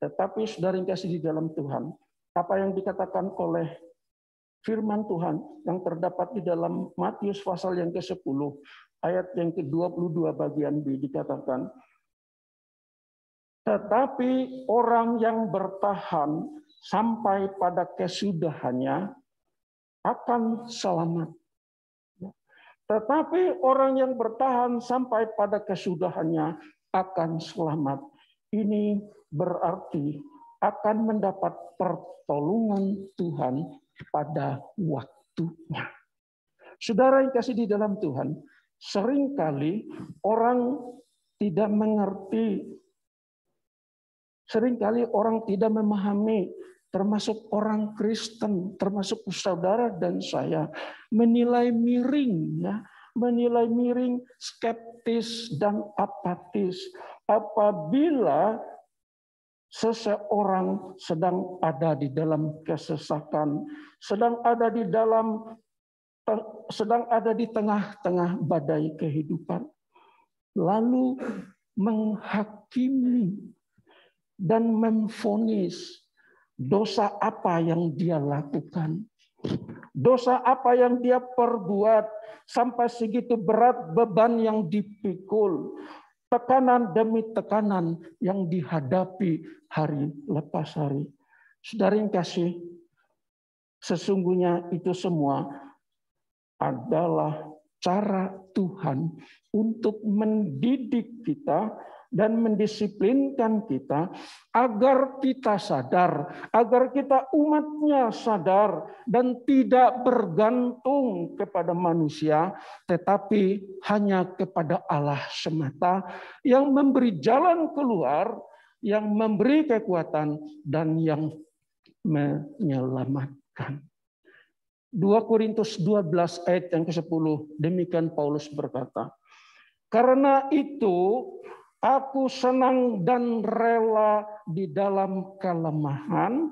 Tetapi saudara yang kasih di dalam Tuhan, apa yang dikatakan oleh firman Tuhan yang terdapat di dalam Matius pasal yang ke-10, ayat yang ke-22 bagian B dikatakan, tetapi orang yang bertahan sampai pada kesudahannya akan selamat. Tetapi orang yang bertahan sampai pada kesudahannya akan selamat. Ini berarti akan mendapat pertolongan Tuhan pada waktunya. Saudara yang kasih di dalam Tuhan, seringkali orang tidak mengerti, seringkali orang tidak memahami, termasuk orang Kristen, termasuk saudara dan saya, menilai miring, ya, menilai miring, skeptis dan apatis apabila seseorang sedang ada di dalam kesesakan, sedang ada di tengah-tengah badai kehidupan, lalu menghakimi dan memvonis dosa apa yang dia lakukan, dosa apa yang dia perbuat, sampai segitu berat beban yang dipikul, tekanan demi tekanan yang dihadapi hari lepas hari. Saudara yang kasih, sesungguhnya itu semua adalah cara Tuhan untuk mendidik kita dan mendisiplinkan kita agar kita sadar, agar kita umatnya sadar dan tidak bergantung kepada manusia, tetapi hanya kepada Allah semata yang memberi jalan keluar, yang memberi kekuatan dan yang menyelamatkan. diselamatkan. 2 Korintus 12 ayat yang ke-10, demikian Paulus berkata, karena itu aku senang dan rela di dalam kelemahan,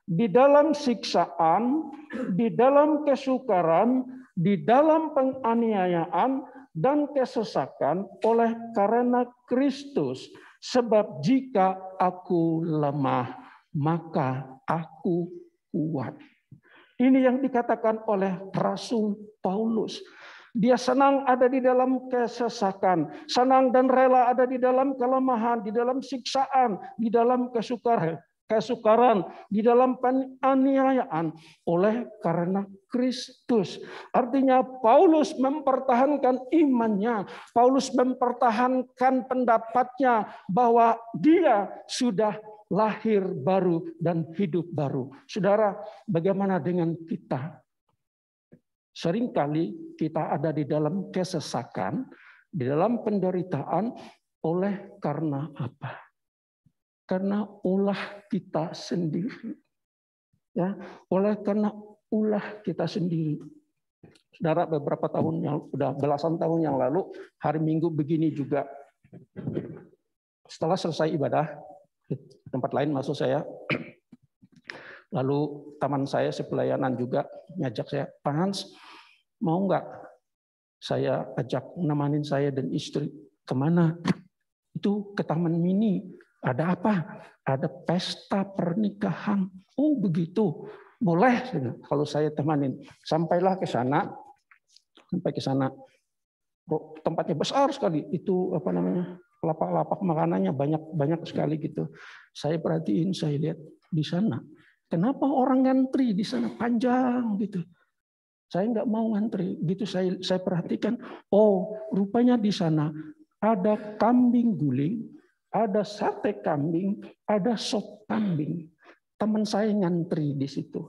di dalam siksaan, di dalam kesukaran, di dalam penganiayaan dan kesesakan oleh karena Kristus. Sebab jika aku lemah, maka aku kuat. Ini yang dikatakan oleh Rasul Paulus. Dia senang ada di dalam kesesakan, senang dan rela ada di dalam kelemahan, di dalam siksaan, di dalam kesukaran, di dalam penganiayaan oleh karena Kristus. Artinya Paulus mempertahankan imannya, Paulus mempertahankan pendapatnya bahwa dia sudah lahir baru dan hidup baru. Saudara, bagaimana dengan kita? Seringkali kita ada di dalam kesesakan, di dalam penderitaan oleh karena apa? Karena ulah kita sendiri. Ya, oleh karena ulah kita sendiri. Saudara, beberapa tahun yang udah belasan tahun yang lalu, hari Minggu begini juga. Setelah selesai ibadah, di tempat lain maksud saya, lalu teman saya sepelayanan juga ngajak saya, Pak Hans, mau nggak saya ajak nemanin saya dan istri kemana? Itu ke Taman Mini. Ada apa? Ada pesta pernikahan. Oh begitu, boleh kalau saya temanin. Sampailah ke sana, sampai ke sana. Tempatnya besar sekali. Itu apa namanya? Lapak-lapak makanannya banyak sekali gitu. Saya perhatiin, saya lihat di sana. Kenapa orang ngantri di sana panjang gitu? Saya nggak mau ngantri. Gitu saya perhatikan. Oh, rupanya di sana ada kambing guling, ada sate kambing, ada sop kambing. Teman saya ngantri di situ.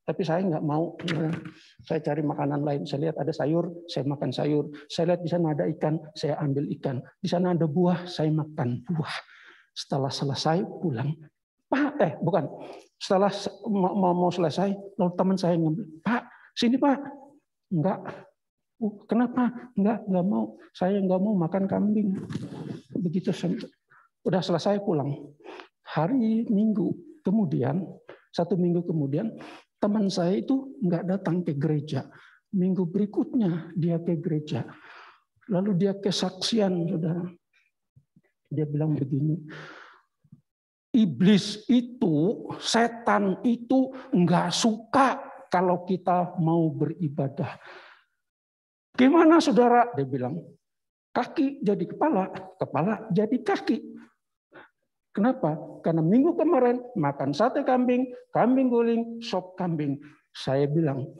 Tapi saya nggak mau. Saya cari makanan lain. Saya lihat ada sayur, saya makan sayur. Saya lihat di sana ada ikan, saya ambil ikan. Di sana ada buah, saya makan buah. Setelah selesai pulang, Pak, bukan. Setelah mau selesai, lalu teman saya ngambil, Pak, sini Pak. Enggak. Kenapa? Enggak mau. Saya enggak mau makan kambing. Begitu udah selesai pulang. Hari Minggu kemudian, 1 minggu kemudian, teman saya itu enggak datang ke gereja. Minggu berikutnya dia ke gereja. Lalu dia kesaksian, saudara. Dia bilang begini, iblis itu, setan itu enggak suka kalau kita mau beribadah. Gimana saudara? Dia bilang, kaki jadi kepala, kepala jadi kaki. Kenapa? Karena minggu kemarin makan sate kambing, kambing guling, sop kambing. Saya bilang,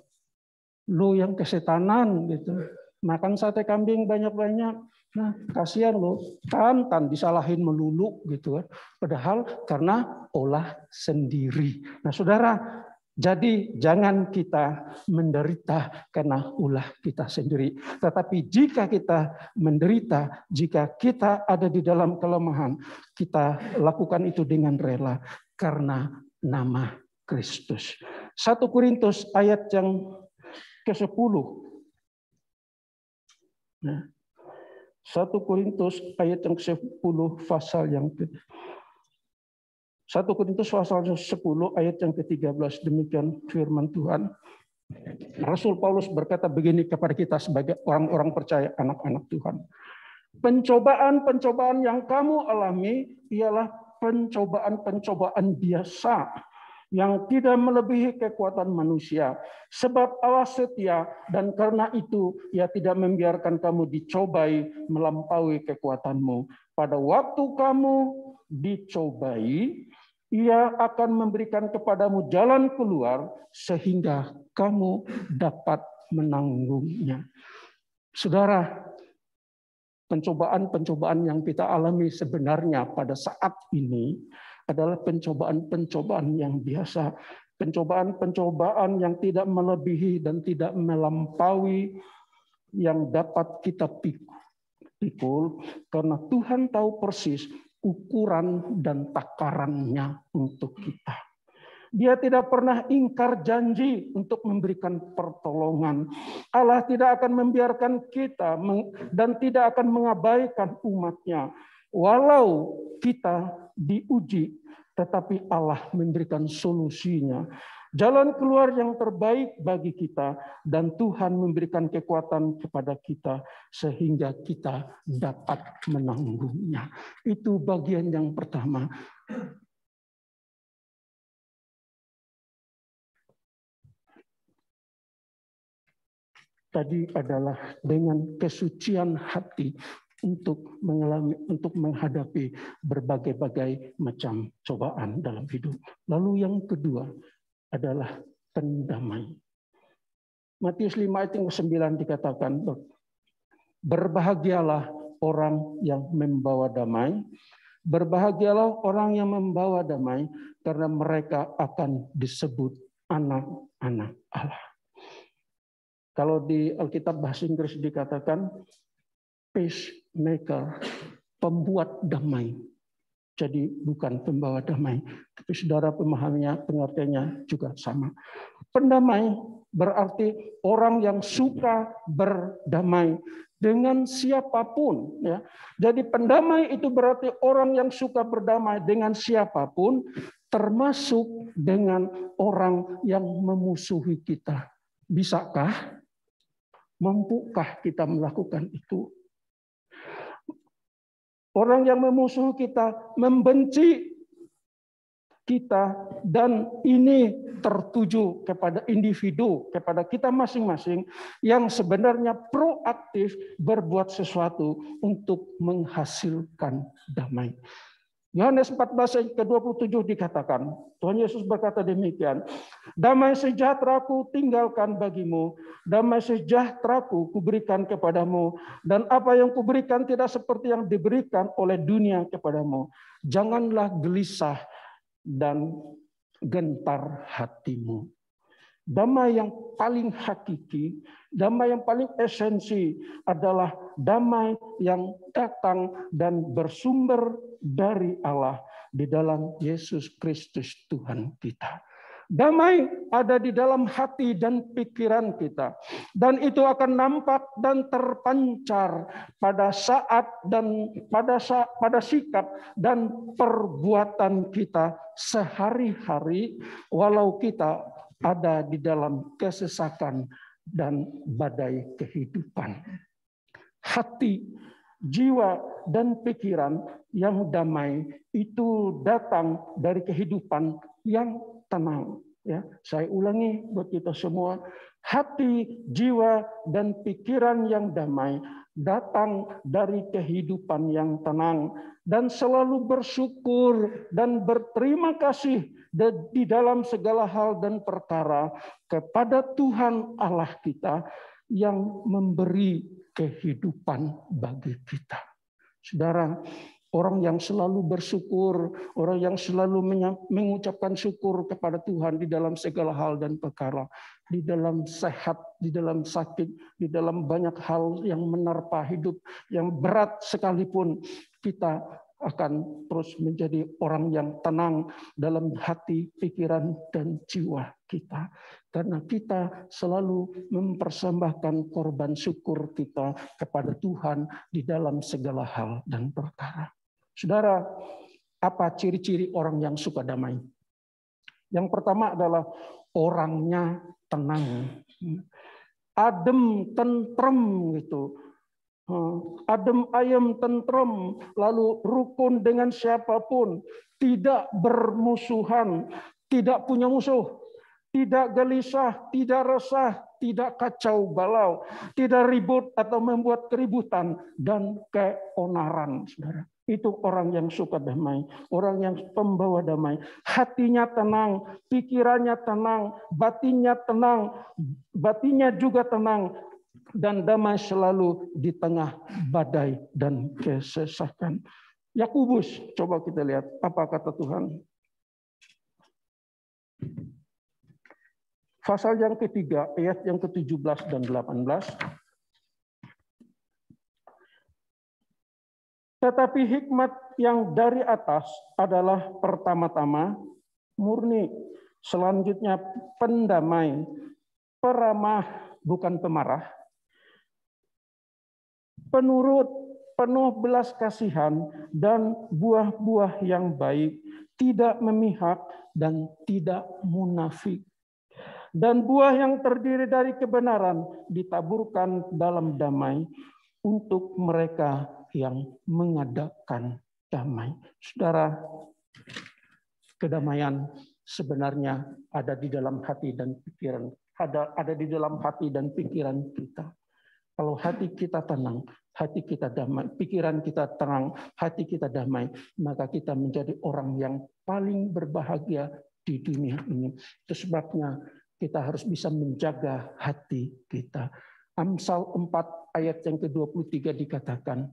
lo yang kesetanan gitu. Makan sate kambing banyak-banyak. Nah, kasihan lo, tantan disalahin melulu gitu kan. Padahal karena olah sendiri. Nah, saudara, jadi jangan kita menderita karena ulah kita sendiri. Tetapi jika kita menderita, jika kita ada di dalam kelemahan, kita lakukan itu dengan rela karena nama Kristus. 1 Korintus ayat yang ke-10. Nah, 1 Korintus ayat yang ke-10 pasal yang 1 Korintus pasal 10 ayat yang ke-13, demikian firman Tuhan. Rasul Paulus berkata begini kepada kita sebagai orang-orang percaya, anak-anak Tuhan. Pencobaan-pencobaan yang kamu alami ialah pencobaan-pencobaan biasa yang tidak melebihi kekuatan manusia. Sebab Allah setia dan karena itu Ia tidak membiarkan kamu dicobai melampaui kekuatanmu. Pada waktu kamu dicobai, Ia akan memberikan kepadamu jalan keluar sehingga kamu dapat menanggungnya. Saudara, pencobaan-pencobaan yang kita alami sebenarnya pada saat ini adalah pencobaan-pencobaan yang biasa. Pencobaan-pencobaan yang tidak melebihi dan tidak melampaui yang dapat kita pikul. Karena Tuhan tahu persis ukuran dan takarannya untuk kita. Dia tidak pernah ingkar janji untuk memberikan pertolongan. Allah tidak akan membiarkan kita dan tidak akan mengabaikan umat-Nya. Walau kita diuji, tetapi Allah memberikan solusinya. Jalan keluar yang terbaik bagi kita, dan Tuhan memberikan kekuatan kepada kita sehingga kita dapat menanggungnya. Itu bagian yang pertama. Tadi adalah dengan kesucian hati untuk menghadapi berbagai-bagai macam cobaan dalam hidup. Lalu yang kedua adalah pendamai. Matius 5 ayat 9 dikatakan, berbahagialah orang yang membawa damai, berbahagialah orang yang membawa damai, karena mereka akan disebut anak-anak Allah. Kalau di Alkitab bahasa Inggris dikatakan peacemaker, pembuat damai. Jadi bukan pembawa damai. Tapi saudara pemahamannya, pengertiannya juga sama. Pendamai berarti orang yang suka berdamai dengan siapapun. Ya. Jadi pendamai itu berarti orang yang suka berdamai dengan siapapun, termasuk dengan orang yang memusuhi kita. Bisakah? Mampukah kita melakukan itu? Orang yang memusuhi kita, membenci kita, dan ini tertuju kepada individu, kepada kita masing-masing yang sebenarnya proaktif berbuat sesuatu untuk menghasilkan damai. Yohanes 14 ayat ke-27 dikatakan, Tuhan Yesus berkata demikian, damai sejahtera-Ku tinggalkan bagimu, damai sejahtera-Ku kuberikan kepadamu, dan apa yang kuberikan tidak seperti yang diberikan oleh dunia kepadamu. Janganlah gelisah dan gentar hatimu. Damai yang paling hakiki, damai yang paling esensi adalah damai yang datang dan bersumber dari Allah di dalam Yesus Kristus Tuhan kita. Damai ada di dalam hati dan pikiran kita. Dan itu akan nampak dan terpancar pada saat dan pada sikap dan perbuatan kita sehari-hari, walau kita ada di dalam kesesakan dan badai kehidupan. Hati, jiwa, dan pikiran yang damai itu datang dari kehidupan yang tenang. Ya, saya ulangi buat kita semua, hati, jiwa, dan pikiran yang damai datang dari kehidupan yang tenang, dan selalu bersyukur dan berterima kasih di dalam segala hal dan perkara kepada Tuhan Allah kita yang memberi kehidupan bagi kita. Saudara, orang yang selalu bersyukur, orang yang selalu mengucapkan syukur kepada Tuhan di dalam segala hal dan perkara, di dalam sehat, di dalam sakit, di dalam banyak hal yang menerpa hidup yang berat sekalipun, kita akan terus menjadi orang yang tenang dalam hati, pikiran, dan jiwa kita. Karena kita selalu mempersembahkan korban syukur kita kepada Tuhan di dalam segala hal dan perkara. Saudara, apa ciri-ciri orang yang suka damai? Yang pertama adalah orangnya tenang. Adem, tentrem gitu. Adem ayem tentrem, lalu rukun dengan siapapun, tidak bermusuhan, tidak punya musuh, tidak gelisah, tidak resah, tidak kacau balau, tidak ribut atau membuat keributan dan keonaran, saudara. Itu orang yang suka damai, orang yang pembawa damai. Hatinya tenang, pikirannya tenang, batinnya juga tenang, dan damai selalu di tengah badai dan kesesakan. Yakobus, coba kita lihat apa kata Tuhan. Pasal yang ketiga, ayat yang ke-17 dan 18. Tetapi hikmat yang dari atas adalah pertama-tama murni, Selanjutnya pendamai, peramah bukan pemarah, penurut, penuh belas kasihan dan buah-buah yang baik, tidak memihak dan tidak munafik. Dan buah yang terdiri dari kebenaran ditaburkan dalam damai untuk mereka yang mengadakan damai. Saudara, kedamaian sebenarnya ada di dalam hati dan pikiran, ada di dalam hati dan pikiran kita. Kalau hati kita tenang, hati kita damai, pikiran kita tenang, hati kita damai, maka kita menjadi orang yang paling berbahagia di dunia ini. Itu sebabnya kita harus bisa menjaga hati kita. Amsal 4 ayat yang ke-23 dikatakan,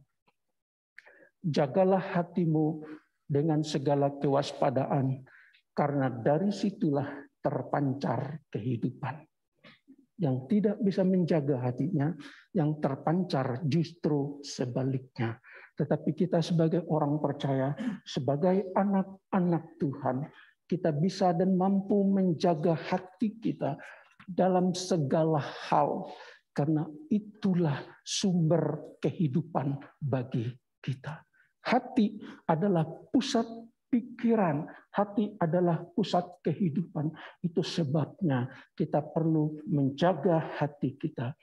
jagalah hatimu dengan segala kewaspadaan, karena dari situlah terpancar kehidupan. Yang tidak bisa menjaga hatinya, yang terpancar justru sebaliknya. Tetapi kita sebagai orang percaya, sebagai anak-anak Tuhan, kita bisa dan mampu menjaga hati kita dalam segala hal. Karena itulah sumber kehidupan bagi kita. Hati adalah pusat pikiran, hati adalah pusat kehidupan. Itu sebabnya kita perlu menjaga hati kita.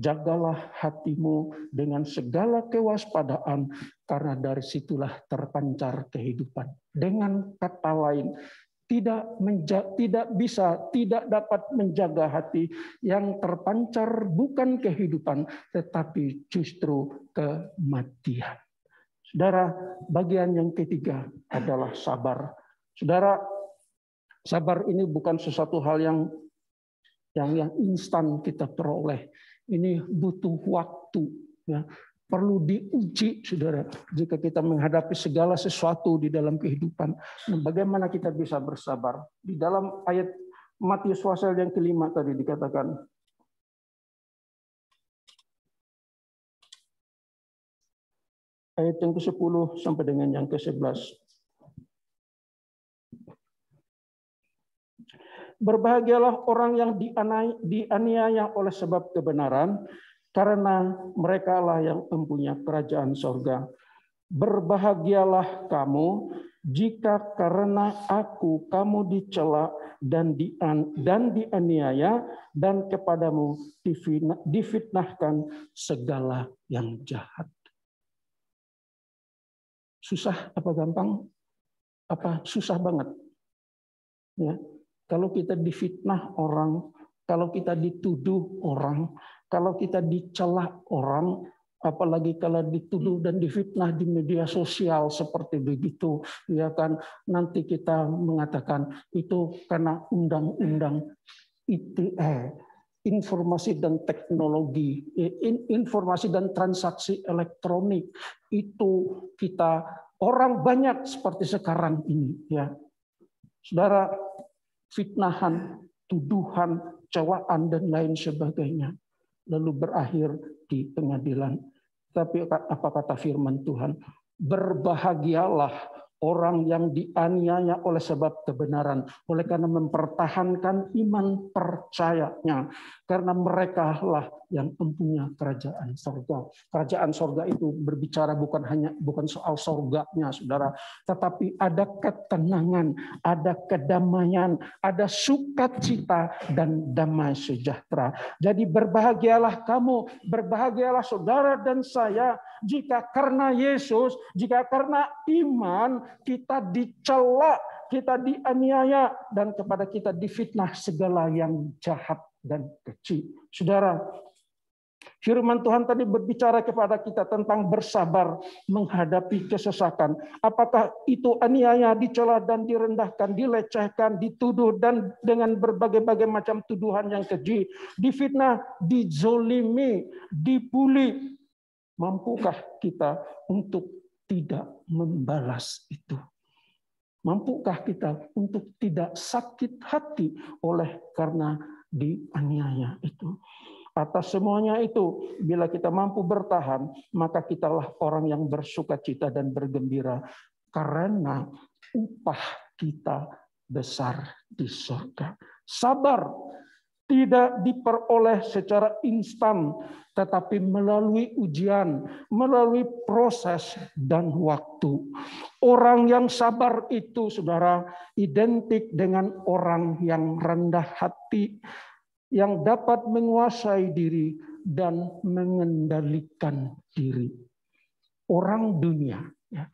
Jagalah hatimu dengan segala kewaspadaan, karena dari situlah terpancar kehidupan. Dengan kata lain, tidak dapat menjaga hati yang terpancar bukan kehidupan, tetapi justru kematian. Saudara, bagian yang ketiga adalah sabar. Saudara, sabar ini bukan sesuatu hal yang instan kita peroleh. Ini butuh waktu, ya. Perlu diuji, saudara. Jika kita menghadapi segala sesuatu di dalam kehidupan, bagaimana kita bisa bersabar? Di dalam ayat Matius pasal yang kelima tadi dikatakan, ayat yang ke-10 sampai dengan yang ke-11. Berbahagialah orang yang dianiaya oleh sebab kebenaran, karena merekalah yang mempunyai kerajaan sorga. Berbahagialah kamu jika karena aku kamu dicela dan dianiaya, dan kepadamu difitnahkan segala yang jahat. Susah apa gampang? Apa susah banget? Ya. Kalau kita difitnah orang, kalau kita dituduh orang, kalau kita dicela orang, apalagi kalau dituduh dan difitnah di media sosial seperti begitu, ya kan, nanti kita mengatakan itu karena undang-undang ITE, informasi dan teknologi, informasi dan transaksi elektronik, itu kita orang banyak seperti sekarang ini, ya. Saudara, fitnahan, tuduhan, cewaan dan lain sebagainya, lalu berakhir di pengadilan. Tapi apa kata firman Tuhan? Berbahagialah orang yang dianiaya oleh sebab kebenaran, oleh karena mempertahankan iman percayanya, karena mereka lah yang mempunyai kerajaan sorga. Kerajaan sorga itu berbicara bukan soal sorganya, saudara, tetapi ada ketenangan, ada kedamaian, ada sukacita dan damai sejahtera. Jadi berbahagialah kamu, berbahagialah saudara dan saya, jika karena Yesus, jika karena iman kita dicela, kita dianiaya, dan kepada kita difitnah segala yang jahat dan keji. Saudara, firman Tuhan tadi berbicara kepada kita tentang bersabar menghadapi kesesakan. Apakah itu aniaya, dicela dan direndahkan, dilecehkan, dituduh dan dengan berbagai-bagai macam tuduhan yang keji, difitnah, dizolimi, dibuli. Mampukah kita untuk tidak membalas itu? Mampukah kita untuk tidak sakit hati oleh karena dianiaya itu? Atas semuanya itu, bila kita mampu bertahan, maka kitalah orang yang bersukacita dan bergembira, karena upah kita besar di surga. Sabar tidak diperoleh secara instan, tetapi melalui ujian, melalui proses dan waktu. Orang yang sabar itu, saudara, identik dengan orang yang rendah hati, yang dapat menguasai diri dan mengendalikan diri. Orang dunia, ya.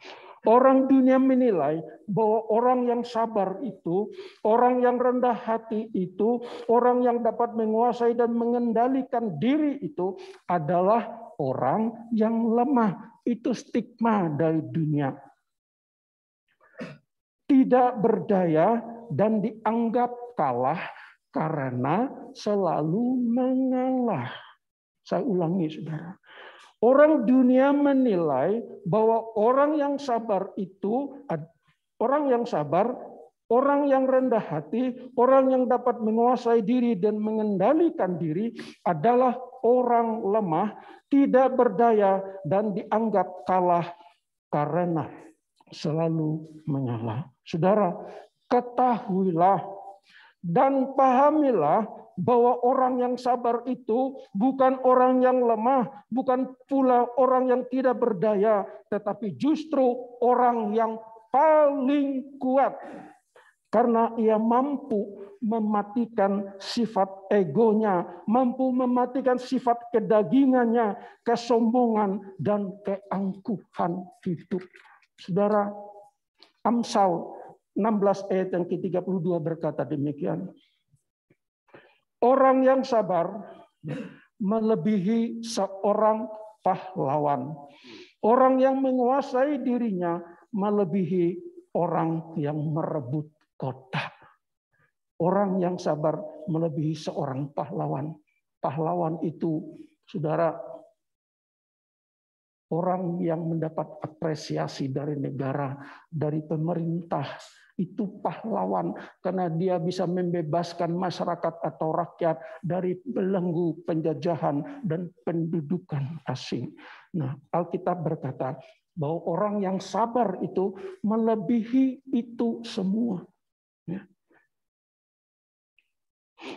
Orang dunia menilai bahwa orang yang sabar itu, orang yang rendah hati itu, orang yang dapat menguasai dan mengendalikan diri itu adalah orang yang lemah. Itu stigma dari dunia. Tidak berdaya dan dianggap kalah karena selalu mengalah. Saya ulangi, saudara. Orang dunia menilai bahwa orang yang sabar itu, orang yang sabar, orang yang rendah hati, orang yang dapat menguasai diri dan mengendalikan diri adalah orang lemah, tidak berdaya, dan dianggap kalah karena selalu mengalah. Saudara, ketahuilah dan pahamilah bahwa orang yang sabar itu bukan orang yang lemah, bukan pula orang yang tidak berdaya, tetapi justru orang yang paling kuat. Karena ia mampu mematikan sifat egonya, mampu mematikan sifat kedagingannya, kesombongan, dan keangkuhan hidup. Saudara, Amsal 16 ayat yang ke-32 berkata demikian. Orang yang sabar melebihi seorang pahlawan. Orang yang menguasai dirinya melebihi orang yang merebut kota. Orang yang sabar melebihi seorang pahlawan. Pahlawan itu, saudara, orang yang mendapat apresiasi dari negara, dari pemerintah. Itu pahlawan karena dia bisa membebaskan masyarakat atau rakyat dari belenggu penjajahan dan pendudukan asing. Nah, Alkitab berkata bahwa orang yang sabar itu melebihi itu semua.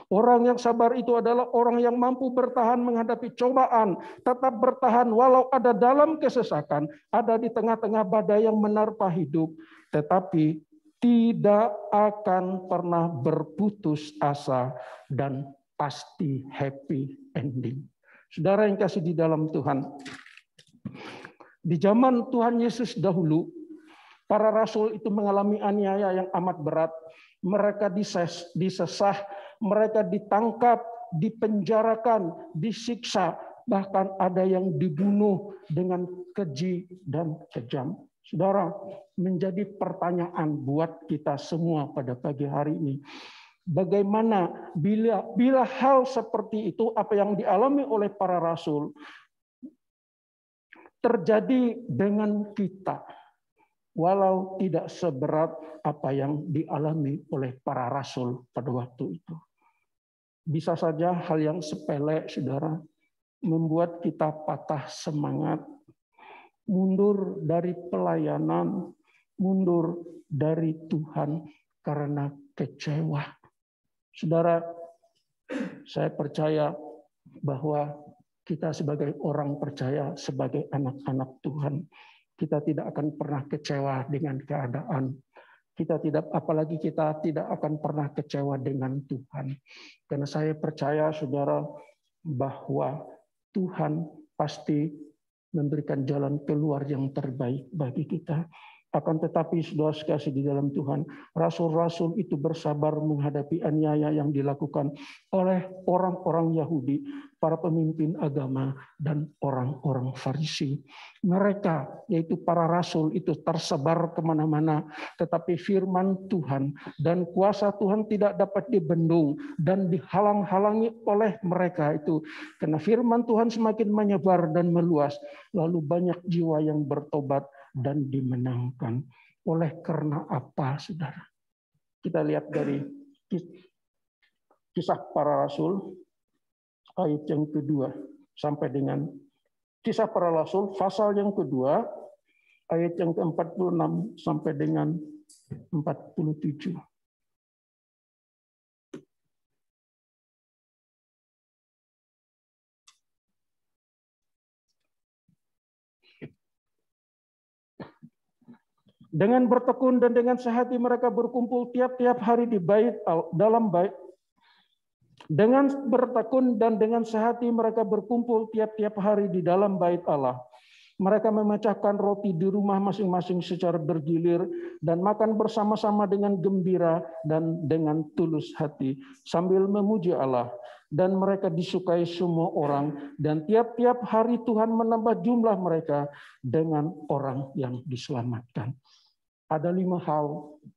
Orang yang sabar itu adalah orang yang mampu bertahan menghadapi cobaan, tetap bertahan walau ada dalam kesesakan, ada di tengah-tengah badai yang menerpa hidup, tetapi tidak akan pernah berputus asa dan pasti happy ending. Saudara yang kasih di dalam Tuhan, di zaman Tuhan Yesus dahulu, para rasul itu mengalami aniaya yang amat berat. Mereka disesah, mereka ditangkap, dipenjarakan, disiksa, bahkan ada yang dibunuh dengan keji dan kejam. Saudara, menjadi pertanyaan buat kita semua pada pagi hari ini. Bagaimana bila hal seperti itu, apa yang dialami oleh para rasul, terjadi dengan kita, walau tidak seberat apa yang dialami oleh para rasul pada waktu itu. Bisa saja hal yang sepele, saudara, membuat kita patah semangat, mundur dari pelayanan, mundur dari Tuhan karena kecewa. Saudara, saya percaya bahwa kita sebagai orang percaya, sebagai anak-anak Tuhan, kita tidak akan pernah kecewa dengan keadaan. Apalagi kita tidak akan pernah kecewa dengan Tuhan. Karena saya percaya, saudara, bahwa Tuhan pasti memberikan jalan keluar yang terbaik bagi kita. Akan tetapi, saudara sekasih di dalam Tuhan, rasul-rasul itu bersabar menghadapi aniaya yang dilakukan oleh orang-orang Yahudi, para pemimpin agama, dan orang-orang Farisi. Mereka, yaitu para rasul, itu tersebar kemana-mana, tetapi firman Tuhan dan kuasa Tuhan tidak dapat dibendung dan dihalang-halangi oleh mereka itu. Karena firman Tuhan semakin menyebar dan meluas, lalu banyak jiwa yang bertobat dan dimenangkan. Oleh karena apa, saudara? Kita lihat dari Kisah Para Rasul ayat yang kedua sampai dengan Kisah Para Rasul pasal yang kedua ayat yang ke-46 sampai dengan 47. Dengan bertekun dan dengan sehati mereka berkumpul tiap-tiap hari di dalam bait. Dengan bertekun dan dengan sehati mereka berkumpul tiap-tiap hari di dalam bait Allah. Mereka memecahkan roti di rumah masing-masing secara bergilir dan makan bersama-sama dengan gembira dan dengan tulus hati sambil memuji Allah. Dan mereka disukai semua orang, dan tiap-tiap hari Tuhan menambah jumlah mereka dengan orang yang diselamatkan. Ada 5 hal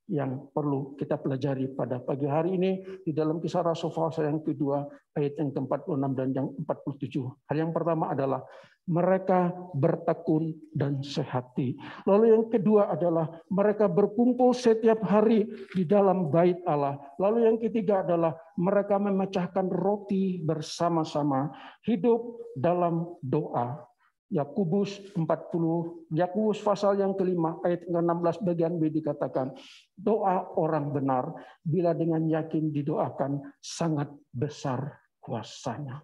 yang perlu kita pelajari pada pagi hari ini di dalam Kisah Rasul pasal yang kedua, ayat yang ke-46 dan yang 47. Hal yang pertama adalah mereka bertekun dan sehati. Lalu yang kedua adalah mereka berkumpul setiap hari di dalam bait Allah. Lalu yang ketiga adalah mereka memecahkan roti bersama-sama, hidup dalam doa. Yakobus pasal yang kelima ayat 16 bagian B dikatakan, doa orang benar bila dengan yakin didoakan sangat besar kuasanya.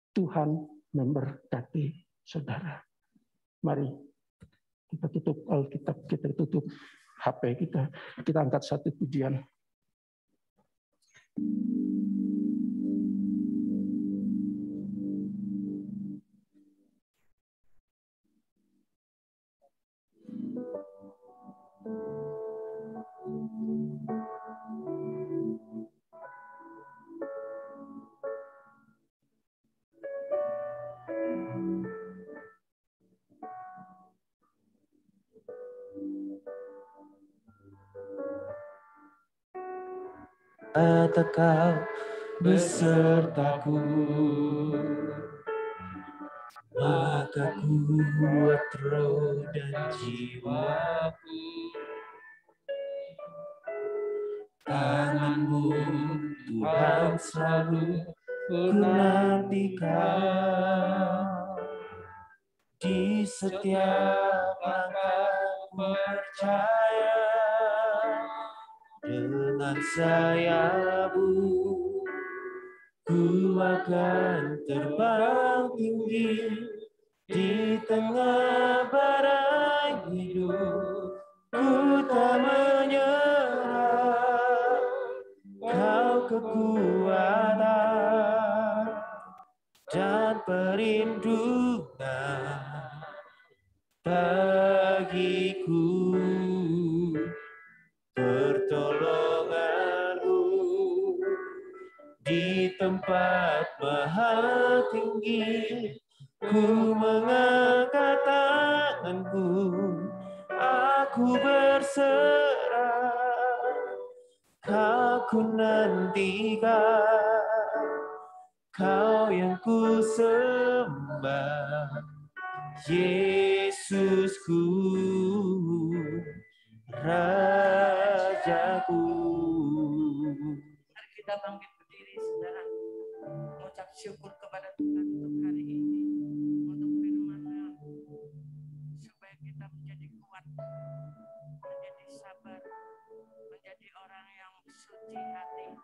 Tuhan memberkati saudara. Mari kita tutup Alkitab, kita tutup HP kita angkat satu pujian. Kata kau besertaku, maka kuat roh dan jiwaku. Tanganmu Tuhan selalu kunantikan. Di setiap langkahku percaya, dengan sayapmu ku akan terbang tinggi di tengah badai hidup. Ku tak menyerah, kau kekuatan dan perlindungan bagiku. Pertolonganmu di tempat maha tinggi, ku mengangkat tanganku, aku berserah, aku nantikan, kau yang ku sembah, Yesusku, Rajaku. Mari kita bangkit berdiri, saudara, mengucap syukur kepada Tuhan untuk hari ini, untuk firman-Nya, supaya kita menjadi kuat, menjadi sabar, menjadi orang yang suci hati,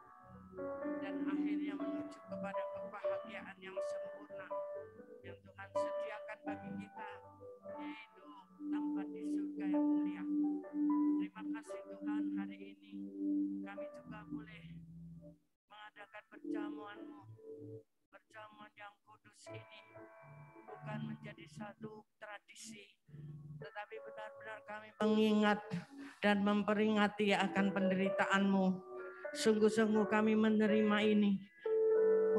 dan akhirnya menuju kepada kebahagiaan yang sempurna yang Tuhan sediakan bagi kita, yaitu tempat di surga yang mulia. Terima kasih Tuhan, hari ini kami juga boleh mengadakan perjamuan-Mu, perjamuan yang kudus ini bukan menjadi satu tradisi, tetapi benar-benar kami mengingat dan memperingati akan penderitaan-Mu. Sungguh-sungguh kami menerima ini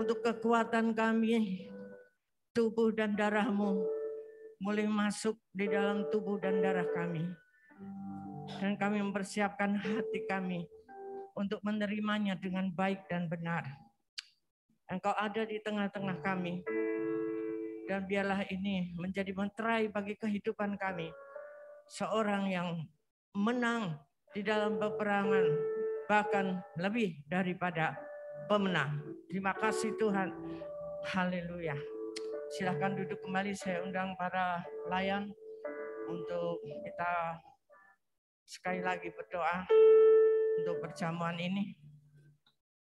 untuk kekuatan kami, tubuh dan darah-Mu mulai masuk di dalam tubuh dan darah kami. Dan kami mempersiapkan hati kami untuk menerimanya dengan baik dan benar. Engkau ada di tengah-tengah kami. Dan biarlah ini menjadi meterai bagi kehidupan kami. Seorang yang menang di dalam peperangan, bahkan lebih daripada pemenang. Terima kasih Tuhan. Haleluya. Silakan duduk kembali, saya undang para pelayan untuk kita sekali lagi berdoa untuk perjamuan ini.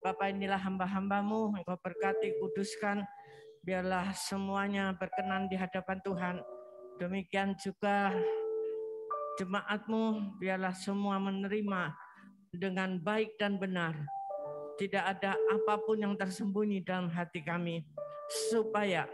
Bapa, inilah hamba-hamba-Mu, Engkau berkati, kuduskan, biarlah semuanya berkenan di hadapan Tuhan. Demikian juga Jemaat-Mu biarlah semua menerima dengan baik dan benar. Tidak ada apapun yang tersembunyi dalam hati kami. Supaya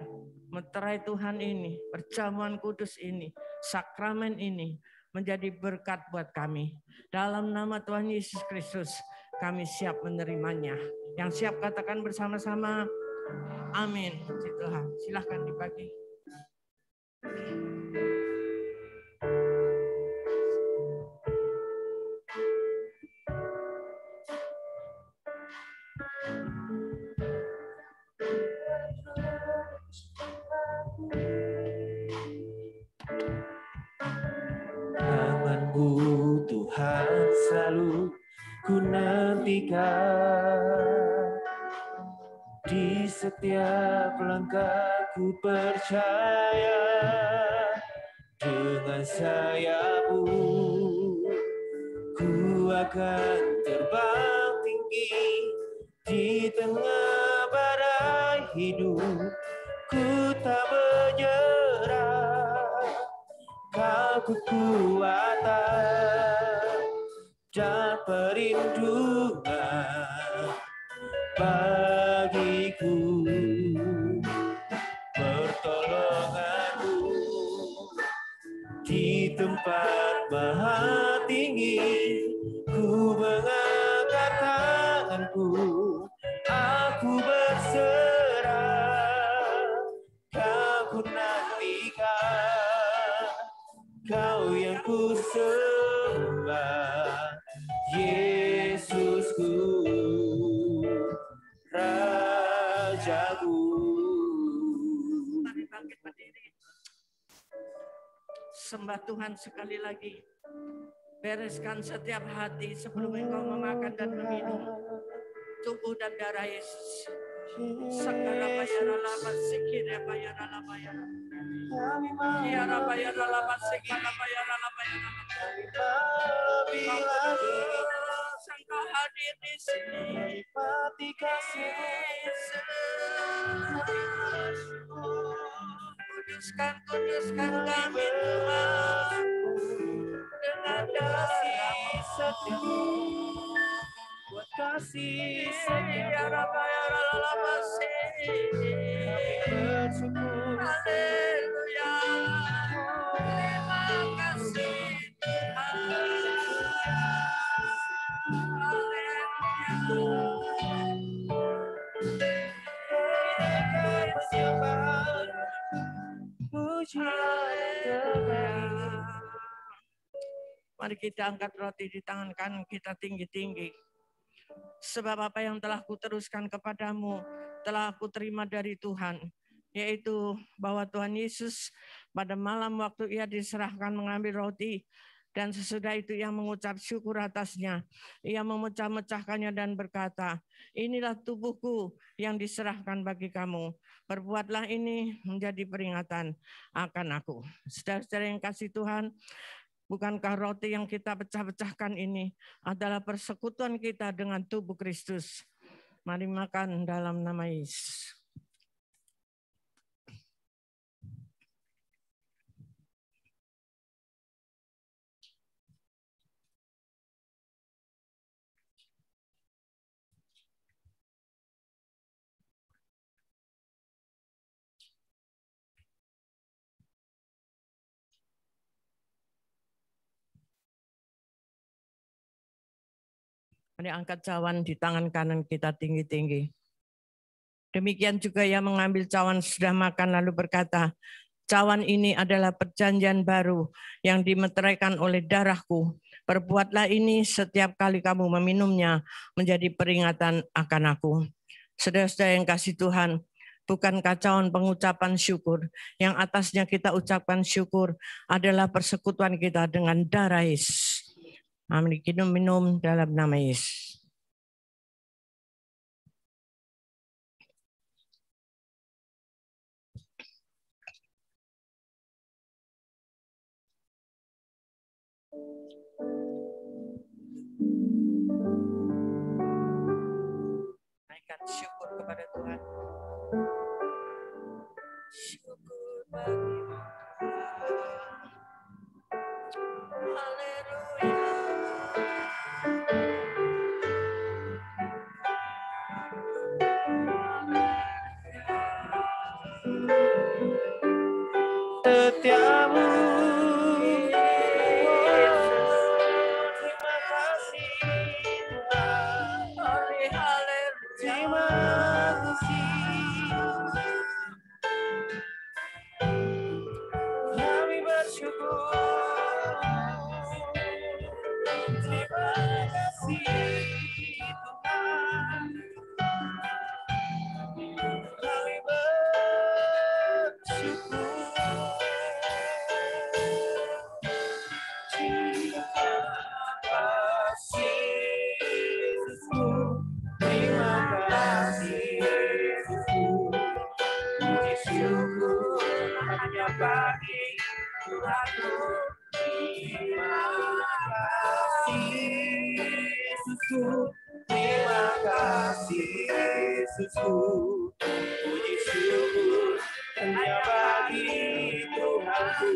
meterai Tuhan ini, perjamuan kudus ini, sakramen ini menjadi berkat buat kami. Dalam nama Tuhan Yesus Kristus, kami siap menerimanya. Yang siap katakan bersama-sama, amin. Puji Tuhan. Silahkan dibagi. Namun-Mu Tuhan selalu ku nantikan. Di setiap langkahku percaya, dengan sayap-Mu ku akan terbang tinggi di tengah badai hidup. Ku tak menyerah, Kau kekuatan dan perlindungan bagiku. Pertolongan-Mu di tempat maha tinggi. Ku mengangkat tanganku, aku berserah. Kau ku nantikan, Kau yang ku sembah, Yesusku, Rajaku. Mari bangkit berdiri. Sembah Tuhan sekali lagi. Bereskan setiap hati sebelum engkau memakan dan meminum tubuh dan darah Yesus. Segala bayara lama sikira bayara lama bayara. Kiara bayara lama sikira bayara lama bayara. Engkau hadir di sini. Mati kasih Kuduskan kami Tuhan dengan darah setiamu, buat kasih ya Rabbi ya Rabbi bersyukur. Haleluya. Terima kasih Mari kita angkat roti di tangan kanan kita tinggi-tinggi. Sebab apa yang telah kuteruskan kepadamu, telah aku terima dari Tuhan. Yaitu bahwa Tuhan Yesus pada malam waktu ia diserahkan mengambil roti. Dan sesudah itu ia mengucap syukur atasnya. Ia memecah-mecahkannya dan berkata, inilah tubuhku yang diserahkan bagi kamu. Perbuatlah ini menjadi peringatan akan aku. Saudara-saudara yang kasih Tuhan, bukankah roti yang kita pecah-pecahkan ini adalah persekutuan kita dengan tubuh Kristus? Mari makan dalam nama Yesus. Mari angkat cawan di tangan kanan kita tinggi-tinggi. Demikian juga ia mengambil cawan sudah makan lalu berkata, cawan ini adalah perjanjian baru yang dimeteraikan oleh darahku. Perbuatlah ini setiap kali kamu meminumnya menjadi peringatan akan aku. Saudara-saudara yang kasih Tuhan, bukankah cawan pengucapan syukur yang atasnya kita ucapkan syukur adalah persekutuan kita dengan darah Yesus. Mari kita minum dalam nama Yesus. Naikkan syukur kepada Tuhan. Syukur bagi Tuhan. Terima kasih Tuhan. Kami bersyukur. Terima kasih Yesusku. Terima kasih Yesusku. Puji syukur hanya bagi Tuhanku. Terima kasih Yesusku. Terima kasih Yesusku. Puji syukur hanya bagi Tuhanku.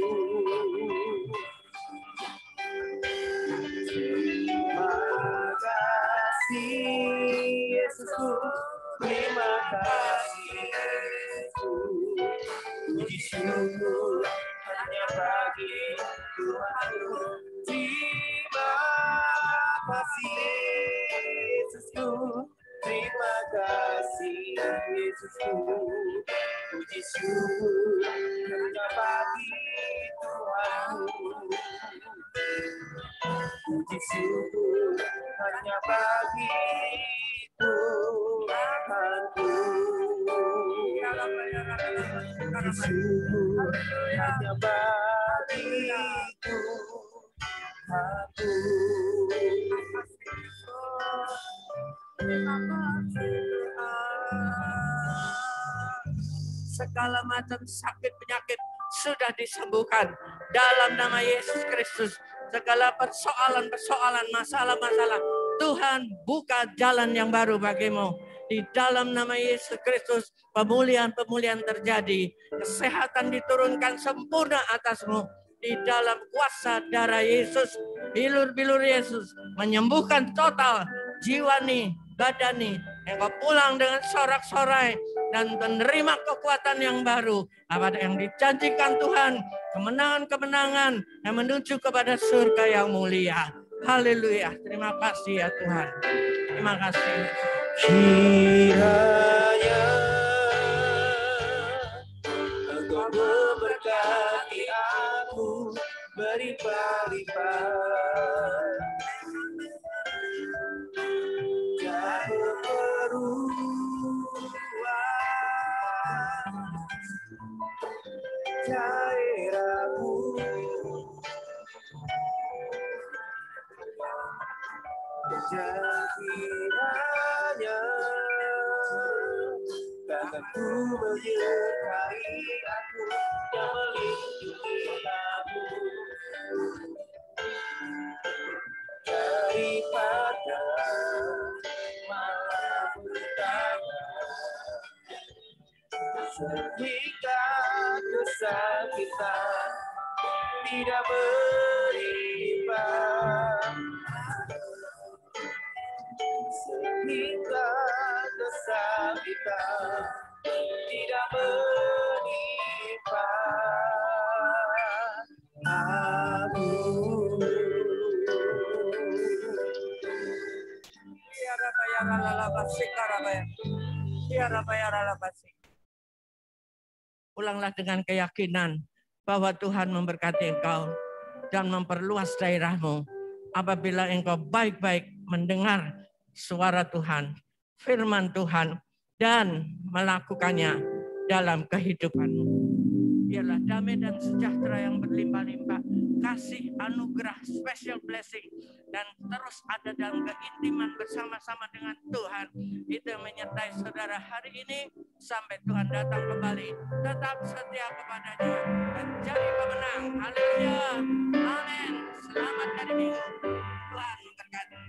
Terima kasih Yesusku. Terima kasih Yesusku. Puji syukur hanya bagi Tuhanku. Terima kasih Yesusku. Terima kasih Yesusku. Puji syukur hanya bagi Tuhanku. Puji syukur hanya bagi Tuhanku. Puji syukur hanya bagi Tuhanku. Segala macam sakit penyakit sudah disembuhkan dalam nama Yesus Kristus. Segala persoalan-persoalan, masalah-masalah, Tuhan buka jalan yang baru bagimu. Di dalam nama Yesus Kristus, pemulihan-pemulihan terjadi. Kesehatan diturunkan sempurna atasmu. Di dalam kuasa darah Yesus, bilur-bilur Yesus menyembuhkan total jiwani, badani. Engkau pulang dengan sorak-sorai dan menerima kekuatan yang baru. Apa yang dijanjikan Tuhan, kemenangan-kemenangan yang menuju kepada surga yang mulia. Haleluya. Terima kasih ya Tuhan. Terima kasih. Kiranya Engkau memberkati aku berlimpah-limpah dan berperuang daerahmu. Kiranya tanganku menyertai aku yang melindungi aku daripada malapetaka sehingga kesakitan tidak menimpa. Sehingga kesakitan tidak menimpa aku. Pulanglah dengan keyakinan bahwa Tuhan memberkati engkau dan memperluas daerahmu apabila engkau baik-baik mendengar suara Tuhan, firman Tuhan, dan melakukannya dalam kehidupanmu. Biarlah damai dan sejahtera yang berlimpah-limpah, kasih, anugerah, special blessing, dan terus ada dalam keintiman bersama-sama dengan Tuhan. Itu yang menyertai saudara hari ini sampai Tuhan datang kembali. Tetap setia kepadanya dan jadi pemenang. Haleluya. Amin. Selamat hari Minggu. Tuhan memberkati.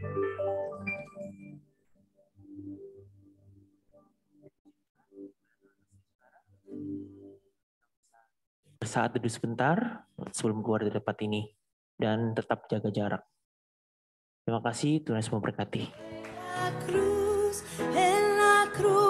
Saat duduk sebentar sebelum keluar dari tempat ini dan tetap jaga jarak. Terima kasih, Tuhan Yesus memberkati. En la cruz.